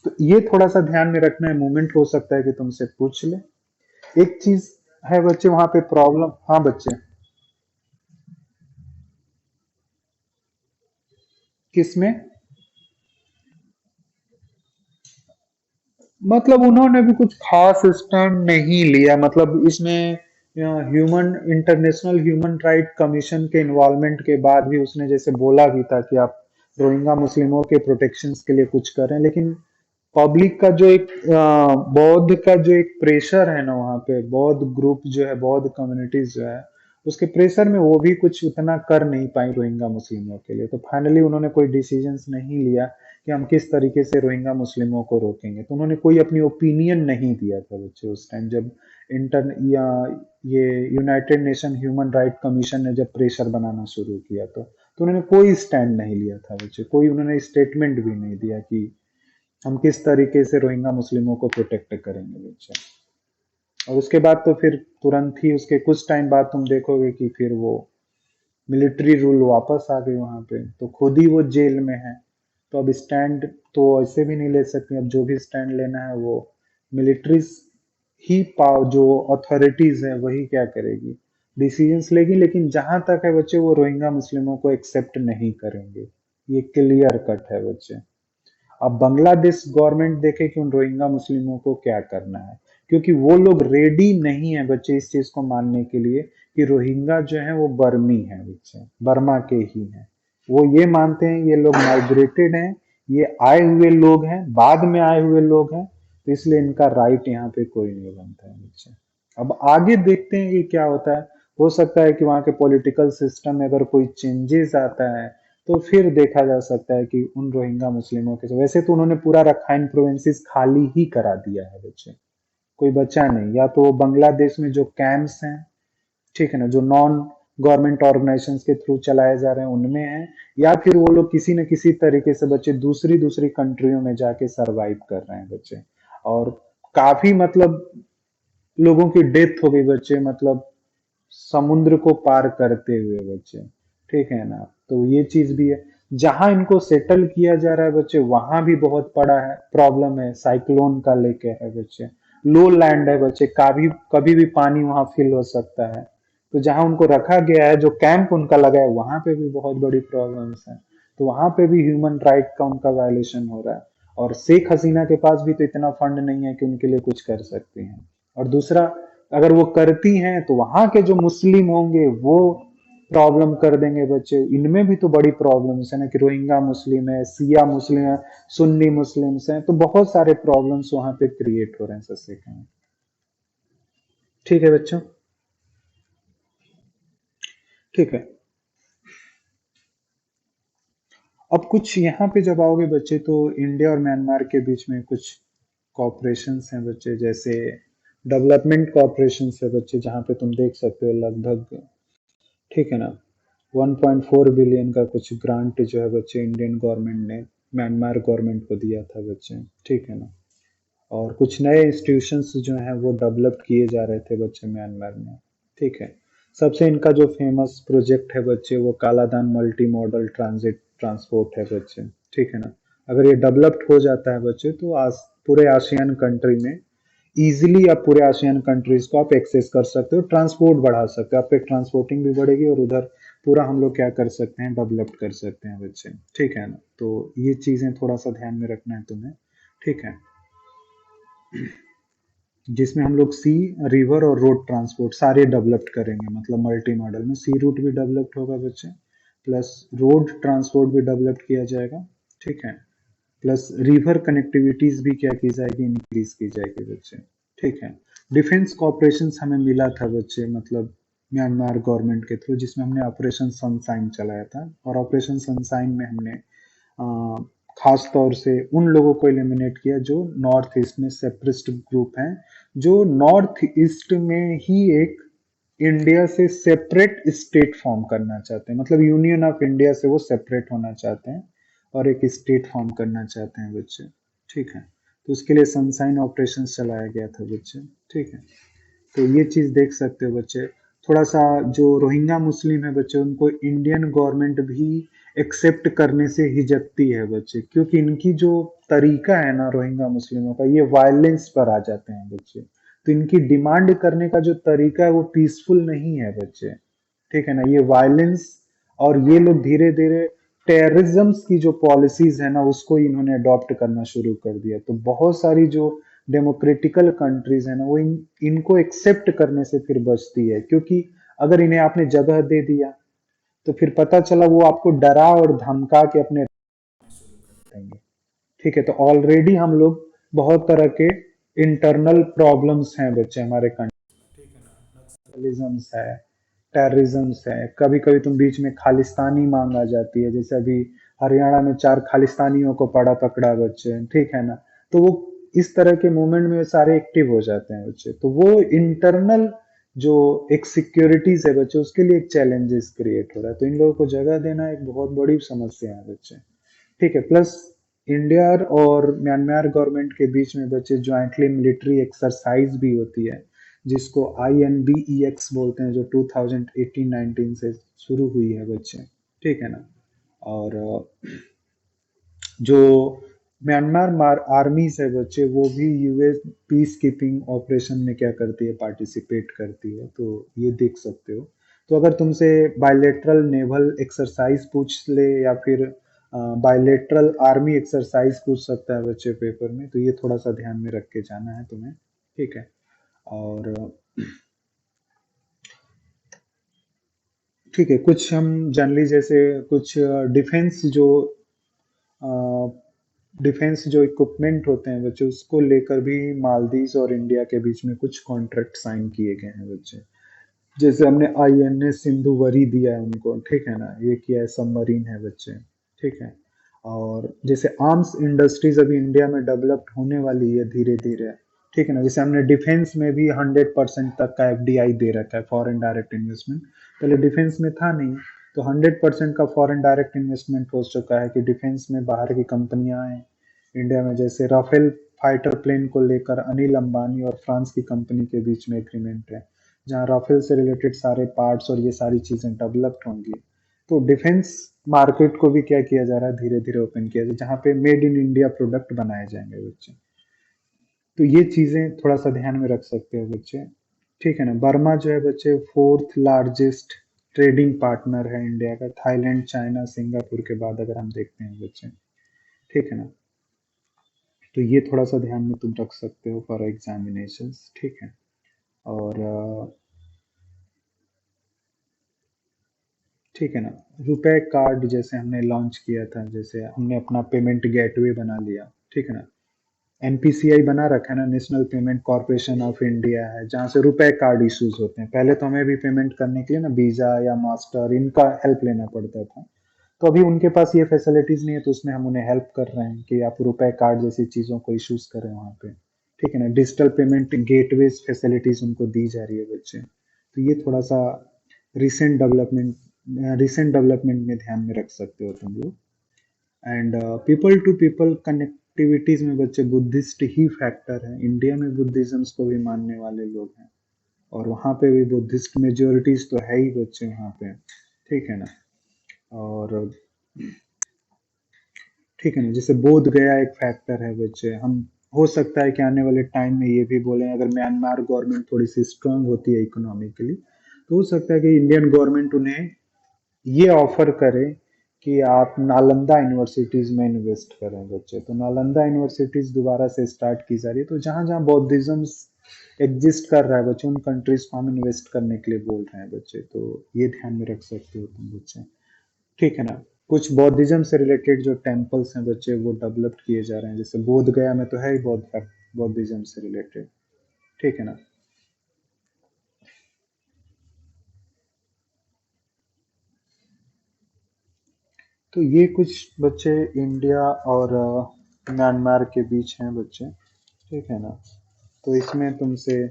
तो ये थोड़ा सा ध्यान में रखना है, मूवमेंट हो सकता है कि तुमसे पूछ ले। एक चीज है बच्चे वहां पे प्रॉब्लम। हाँ बच्चे। किसमें? मतलब उन्होंने भी कुछ खास स्टैंड नहीं लिया, मतलब इसमें human international human right commission के इन्वॉल्वमेंट के बाद भी उसने जैसे बोला भी था कि आप रोहिंग्या मुस्लिमों के प्रोटेक्शन के लिए कुछ करें, लेकिन पब्लिक का जो एक बौद्ध का जो एक प्रेशर है ना, वहाँ पे बौद्ध ग्रुप जो है, बौद्ध कम्युनिटीज जो है, उसके प्रेशर में वो भी कुछ उतना कर नहीं पाई रोहिंग्या मुस्लिमों के लिए। तो फाइनली उन्होंने कोई डिसीजंस नहीं लिया कि हम किस तरीके से रोहिंग्या मुस्लिमों को रोकेंगे। तो उन्होंने कोई अपनी ओपिनियन नहीं दिया था बच्चे उस टाइम, जब इंटर या ये United nation human right commission ने जब प्रेशर बनाना शुरू किया, तो उन्होंने कोई स्टैंड नहीं लिया था बच्चे, कोई उन्होंने स्टेटमेंट भी नहीं दिया कि हम किस तरीके से रोहिंग्या मुस्लिमों को प्रोटेक्ट करेंगे बच्चे। और उसके बाद तो फिर तुरंत ही उसके कुछ टाइम बाद तुम देखोगे कि फिर वो मिलिट्री रूल वापस आ गई वहां पे, तो खुद ही वो जेल में है। तो अब स्टैंड तो ऐसे भी नहीं ले सकते, अब जो भी स्टैंड लेना है वो मिलिट्री ही पाव, जो अथॉरिटीज है वही क्या करेगी, डिसीजंस लेगी। लेकिन जहां तक है बच्चे, वो रोहिंग्या मुस्लिमों को एक्सेप्ट नहीं करेंगे। ये क्लियर कट है बच्चे। अब बांग्लादेश गवर्नमेंट देखे कि उन रोहिंग्या मुस्लिमों को क्या करना है, क्योंकि वो लोग रेडी नहीं है बच्चे इस चीज को मानने के लिए कि रोहिंग्या जो है वो बर्मी है बच्चे, बर्मा के ही है। वो ये मानते हैं ये लोग माइग्रेटेड हैं, ये आए हुए लोग हैं, बाद में आए हुए लोग हैं, तो इसलिए इनका राइट यहाँ पे कोई नहीं बनता है बच्चे। अब आगे देखते हैं कि क्या होता है। हो सकता है कि वहाँ के पॉलिटिकल सिस्टम में अगर कोई चेंजेस आता है, तो फिर देखा जा सकता है कि उन रोहिंग्या मुस्लिमों के, वैसे तो उन्होंने पूरा रखाइन प्रोविंसेस खाली ही करा दिया है बच्चे, कोई बचा नहीं। या तो वो बांग्लादेश में जो कैंप्स हैं, ठीक है ना, जो नॉन गवर्नमेंट ऑर्गेनाइजेशंस के थ्रू चलाए जा रहे हैं उनमें है, या फिर वो लोग किसी न किसी तरीके से बच्चे दूसरी दूसरी कंट्रियों में जाके सरवाइव कर रहे हैं बच्चे। और काफी मतलब लोगों की डेथ हो गई बच्चे, मतलब समुद्र को पार करते हुए बच्चे। ठीक है ना। तो ये चीज भी है। जहां इनको सेटल किया जा रहा है बच्चे, वहां भी बहुत बड़ा है, प्रॉब्लम है, साइक्लोन का लेके है बच्चे। लो लैंड है बच्चे, कभी कभी भी पानी वहां फिल हो सकता है। तो जहां उनको रखा गया है, जो कैंप उनका लगा है, वहां पे भी बहुत बड़ी प्रॉब्लम्स है। तो वहां पे भी ह्यूमन राइट का उनका वायलेशन हो रहा है। और शेख हसीना के पास भी तो इतना फंड नहीं है कि उनके लिए कुछ कर सकती हैं। और दूसरा, अगर वो करती हैं तो वहां के जो मुस्लिम होंगे वो प्रॉब्लम कर देंगे बच्चे। इनमें भी तो बड़ी प्रॉब्लम्स है ना, कि रोहिंग्या मुस्लिम है, सिया मुस्लिम है, सुन्नी मुस्लिम्स हैं, तो बहुत सारे प्रॉब्लम्स वहां पे क्रिएट हो रहे हैं सबसे कहें। ठीक है बच्चों। ठीक है। अब कुछ यहाँ पे जब आओगे बच्चे तो इंडिया और म्यांमार के बीच में कुछ कॉपरेशंस हैं बच्चे, जैसे डेवलपमेंट कॉपरेशंस है बच्चे, जहाँ पे तुम देख सकते हो लगभग, ठीक है ना, 1.4 बिलियन का कुछ ग्रांट जो है बच्चे इंडियन गवर्नमेंट ने म्यांमार गवर्नमेंट को दिया था बच्चे, ठीक है ना। और कुछ नए इंस्टीट्यूशंस जो हैं वो डेवलप किए जा रहे थे बच्चे म्यांमार में, ठीक है। सबसे इनका जो फेमस प्रोजेक्ट है बच्चे वो Kaladan multi modal transit transport है बच्चे, ठीक है ना। अगर ये डेवलप्ड हो जाता है बच्चे तो पूरे आसियान कंट्री में इजीली आप पूरे आसियान कंट्रीज को आप एक्सेस कर सकते हो, ट्रांसपोर्ट बढ़ा सकते हो, आपकी ट्रांसपोर्टिंग भी बढ़ेगी और उधर पूरा हम लोग क्या कर सकते हैं, डेवलप कर सकते हैं बच्चे, ठीक है ना। तो ये चीजें थोड़ा सा ध्यान में रखना है तुम्हें, ठीक है। जिसमें हम लोग सी, रिवर और रोड ट्रांसपोर्ट सारे डेवलप्ड करेंगे, मतलब मल्टी मॉडल में सी रूट भी डेवलप्ड होगा बच्चे, प्लस रोड ट्रांसपोर्ट भी डेवलप्ड किया जाएगा, ठीक है। प्लस रिवर कनेक्टिविटीज भी क्या की जाएगी, इंक्रीज की जाएगी बच्चे, ठीक है। डिफेंस कॉपरेशन हमें मिला था बच्चे, मतलब म्यांमार गवर्नमेंट के थ्रू, जिसमें हमने ऑपरेशन सनसाइन चलाया था, और ऑपरेशन सनसाइन में हमने खास तौर से उन लोगों को एलिमिनेट किया जो नॉर्थ ईस्ट में सेपरेटिस्ट ग्रुप हैं, जो नॉर्थ ईस्ट में ही एक इंडिया से सेपरेट स्टेट फॉर्म करना चाहते हैं, मतलब यूनियन ऑफ इंडिया से वो सेपरेट होना चाहते हैं और एक स्टेट फॉर्म करना चाहते हैं बच्चे, ठीक है। तो उसके लिए सनसाइन ऑपरेशन चलाया गया था बच्चे, ठीक है। तो ये चीज देख सकते हो बच्चे। थोड़ा सा जो रोहिंग्या मुस्लिम है बच्चे, उनको इंडियन गवर्नमेंट भी एक्सेप्ट करने से हिचकती है बच्चे, क्योंकि इनकी जो तरीका है ना रोहिंग्या मुस्लिमों का, ये वायलेंस पर आ जाते हैं बच्चे। तो इनकी डिमांड करने का जो तरीका है वो पीसफुल नहीं है बच्चे, ठीक है ना, ये वायलेंस। और ये लोग धीरे धीरे टेररिज्म की जो पॉलिसीज है ना उसको इन्होंने अडॉप्ट करना शुरू कर दिया। तो बहुत सारी जो डेमोक्रेटिकल कंट्रीज है ना वो इनको एक्सेप्ट करने से फिर बचती है, क्योंकि अगर इन्हें आपने जगह दे दिया तो फिर पता चला वो आपको डरा और धमका के अपने देंगे, ठीक है। तो ऑलरेडी हम लोग बहुत तरह के इंटरनल प्रॉब्लम्स हैं बच्चे हमारे कंट्री, ठीक है ना, नक्सलिज्म्स है, टेररिज्म्स है, कभी कभी तुम बीच में खालिस्तानी मांग आ जाती है, जैसे अभी हरियाणा में 4 खालिस्तानियों को पड़ा पकड़ा बच्चे, ठीक है ना। तो वो इस तरह के मूवमेंट में सारे एक्टिव हो जाते हैं बच्चे, तो वो इंटरनल जो एक सिक्योरिटीज है बच्चे उसके लिए एक चैलेंजेस क्रिएट हो रहा है। तो इन लोगों को जगह देना एक बहुत बड़ी समस्या है बच्चे, ठीक है। प्लस इंडिया और म्यांमार गवर्नमेंट के बीच में बच्चे ज्वाइंटली मिलिट्री एक्सरसाइज भी होती है, जिसको INBEX बोलते हैं, जो 2018-19 से शुरू हुई है बच्चे, ठीक है ना। और जो म्यांमार आर्मी है बच्चे वो भी यूएस पीस कीपिंग ऑपरेशन में क्या करती है, पार्टिसिपेट करती है, तो ये देख सकते हो। तो अगर तुमसे बायलेटरल नेवल एक्सरसाइज पूछ ले या फिर बायलेटरल आर्मी एक्सरसाइज पूछ सकता है बच्चे पेपर में, तो ये थोड़ा सा ध्यान में रख के जाना है तुम्हें, ठीक है। और ठीक है, कुछ हम जनरली जैसे कुछ डिफेंस जो डिफेंस जो इक्विपमेंट होते हैं बच्चे उसको लेकर भी मालदीव और इंडिया के बीच में कुछ कॉन्ट्रैक्ट साइन किए गए हैं बच्चे। जैसे हमने INS सिंधुवरी दिया है उनको, ठीक है ना, ये किया है, सबमरीन है बच्चे, ठीक है। और जैसे आर्म्स इंडस्ट्रीज अभी इंडिया में डेवलप्ड होने वाली है धीरे धीरे, ठीक है ना। जैसे हमने डिफेंस में भी 100% तक का FDI दे रखा है, फॉरेन डायरेक्ट इन्वेस्टमेंट, पहले डिफेंस में था नहीं। तो 100% का फॉरेन डायरेक्ट इन्वेस्टमेंट हो चुका है कि डिफेंस में बाहर की कंपनियां आए इंडिया में। जैसे राफेल फाइटर प्लेन को लेकर अनिल अंबानी और फ्रांस की कंपनी के बीच में एग्रीमेंट है, जहाँ राफेल से रिलेटेड सारे पार्ट्स और ये सारी चीजें डेवलप्ड होंगी। तो डिफेंस मार्केट को भी क्या किया जा रहा है, धीरे धीरे ओपन किया जाए, जहाँ पे मेड इन इंडिया प्रोडक्ट बनाए जाएंगे बच्चे। तो ये चीजें थोड़ा सा ध्यान में रख सकते हो बच्चे, ठीक है ना। बर्मा जो है बच्चे फोर्थ लार्जेस्ट ट्रेडिंग पार्टनर है इंडिया का, थाईलैंड, चाइना, सिंगापुर के बाद अगर हम देखते हैं बच्चे, ठीक है ना। तो ये थोड़ा सा ध्यान में तुम रख सकते हो फॉर एग्जामिनेशन, ठीक है। और ठीक है ना, रुपए कार्ड जैसे हमने लॉन्च किया था, जैसे हमने अपना पेमेंट गेटवे बना लिया, ठीक है ना। NPCI बना रखा है ना, national payment corporation of India है, जहाँ से रुपए कार्ड इश्यूज होते हैं। पहले तो हमें भी पेमेंट करने के लिए ना वीजा या मास्टर इनका हेल्प लेना पड़ता था, तो अभी उनके पास ये फैसिलिटीज नहीं है, तो उसमें हम उन्हें हेल्प कर रहे हैं कि आप रुपए कार्ड जैसी चीजों को इशूज करें वहाँ पे। ठीक है ना, डिजिटल पेमेंट गेटवेज फैसिलिटीज उनको दी जा रही है बच्चे। तो ये थोड़ा सा रिसेंट डेवलपमेंट रिसेंट डेवलपमेंट में ध्यान में रख सकते हो तुम लोग। And people to people connectivities में बच्चे बुद्धिस्ट ही फैक्टर है, इंडिया में बुद्धिज्म को भी मानने वाले लोग हैं, और वहाँ पे भी बुद्धिस्ट मेजोरिटीज तो है ही बच्चे वहाँ पे। ठीक है ना। और ठीक है ना, जैसे बोध गया एक फैक्टर है बच्चे। हम हो सकता है कि आने वाले टाइम में ये भी बोलें, अगर म्यांमार गवर्नमेंट थोड़ी सी स्ट्रांग होती है इकोनॉमिकली, तो हो सकता है कि इंडियन गवर्नमेंट उन्हें ये ऑफर करे कि आप नालंदा यूनिवर्सिटीज में इन्वेस्ट करें बच्चे। तो नालंदा यूनिवर्सिटीज दोबारा से स्टार्ट की जा रही है, तो जहां जहां बौद्धिज्म एग्जिस्ट कर रहा है बच्चे, उन कंट्रीज को हम इन्वेस्ट करने के लिए बोल रहे हैं बच्चे। तो ये ध्यान में रख सकते हो तुम बच्चे। ठीक है ना। कुछ बौद्धिज्म से रिलेटेड जो टेम्पल्स हैं बच्चे, वो डेवलप किए जा रहे हैं, जैसे बोध गया में तो है ही बौद्धिज्म से रिलेटेड। ठीक है ना। तो ये कुछ बच्चे इंडिया और म्यांमार के बीच हैं बच्चे। ठीक है ना। तो इसमें तुमसे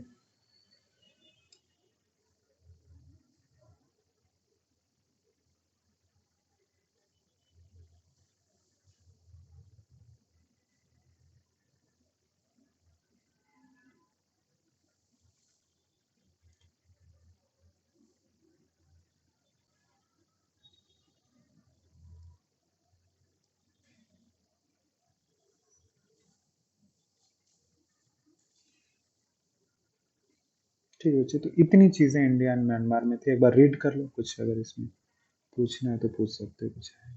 ठीक है बच्चे, तो इतनी चीजें इंडिया एंड म्यांमार में थी। एक बार रीड कर लो, कुछ अगर इसमें पूछना है तो पूछ सकते हो कुछ है।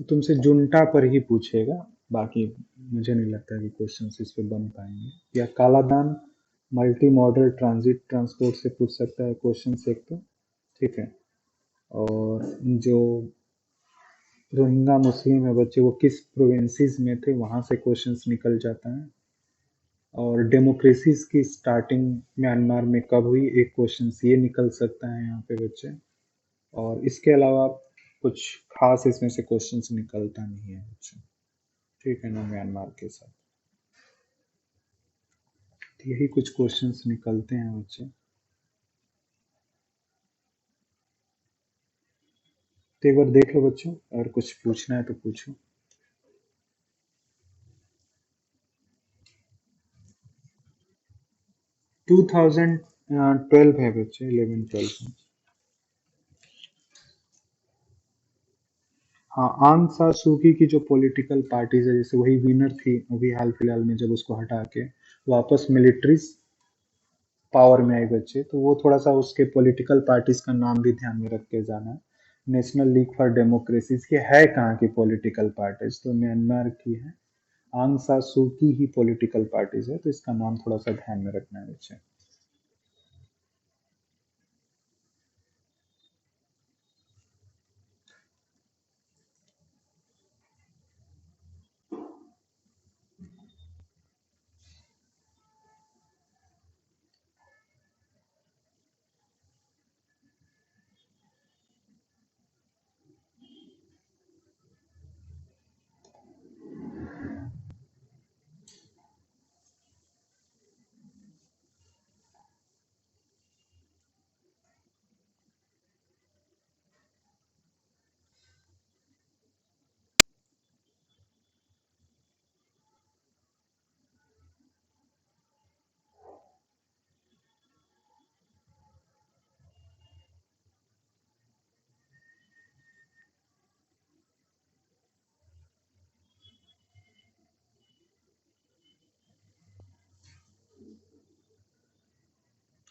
वो तुमसे जुंटा पर ही पूछेगा, बाकी मुझे नहीं लगता कि क्वेश्चन इस पे बन पाएंगे। या Kaladan multi modal transit transport से पूछ सकता है क्वेश्चन एक तो। ठीक है। और जो रोहिंग्या मुस्लिम है बच्चे, वो किस प्रोविंसेस में थे, वहां से क्वेश्चंस निकल जाता है। और डेमोक्रेसीज की स्टार्टिंग म्यांमार में कब हुई, एक क्वेश्चन ये निकल सकता है यहाँ पे बच्चे। और इसके अलावा कुछ खास इसमें से क्वेश्चंस निकलता नहीं है बच्चे। ठीक है ना, म्यांमार के साथ तो यही कुछ क्वेश्चंस निकलते हैं बच्चे। तो एक बार देख लो बच्चों, अगर कुछ पूछना है तो पूछो। 2012 है बच्चे, 11-12 में। हाँ, आंग सा सूकी की जो पॉलिटिकल पार्टीज है, जैसे वही विनर थी अभी हाल फिलहाल में, जब उसको हटा के वापस मिलिट्री पावर में आई बच्चे, तो वो थोड़ा सा उसके पॉलिटिकल पार्टीज का नाम भी ध्यान में रख के जाना है। नेशनल लीग फॉर डेमोक्रेसी की है कहाँ की पॉलिटिकल पार्टीज, तो म्यांमार की है। आंग सा सूकी ही पॉलिटिकल पार्टीज है, तो इसका नाम थोड़ा सा ध्यान में रखना है बच्चे।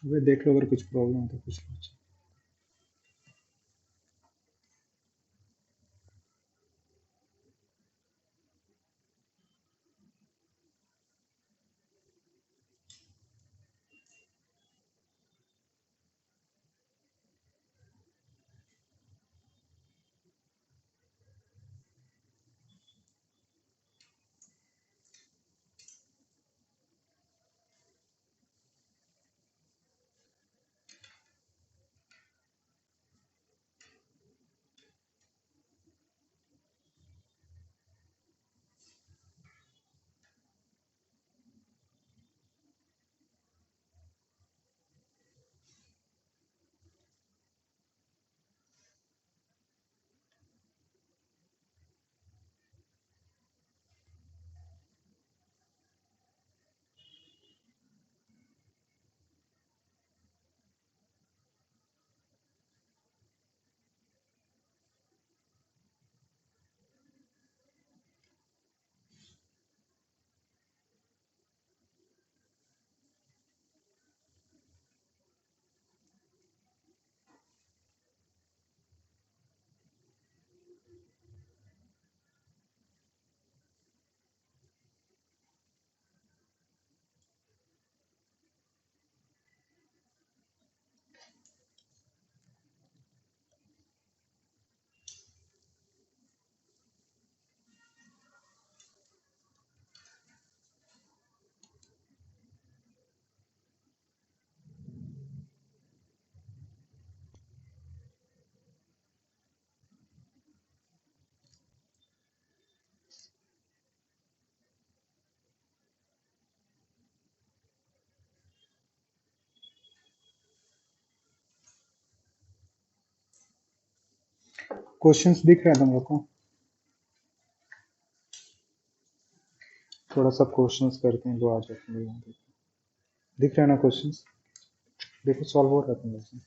वे देख लो, अगर कुछ प्रॉब्लम हो तो पूछ लो। क्वेश्चंस दिख रहे हैं तुम लोग को? थोड़ा सा क्वेश्चंस करते हैं, जो आ जाते हैं यहाँ पे। दिख रहे हैं ना क्वेश्चंस? देखो सॉल्व हो रहा है तुम लोग से।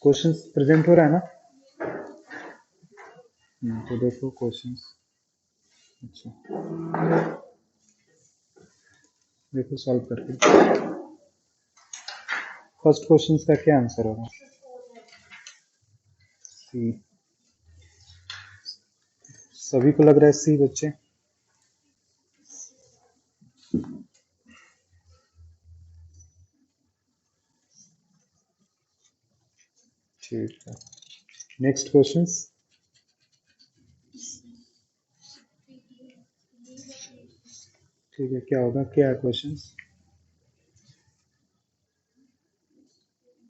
क्वेश्चंस प्रेजेंट हो रहा है ना? तो देखो क्वेश्चंस। अच्छा, देखो सॉल्व करके। फर्स्ट क्वेश्चंस का क्या आंसर होगा? सी। सभी को लग रहा है सी बच्चे? ठीक है, नेक्स्ट क्वेश्चंस। ठीक है, क्या होगा, क्या है क्वेश्चंस?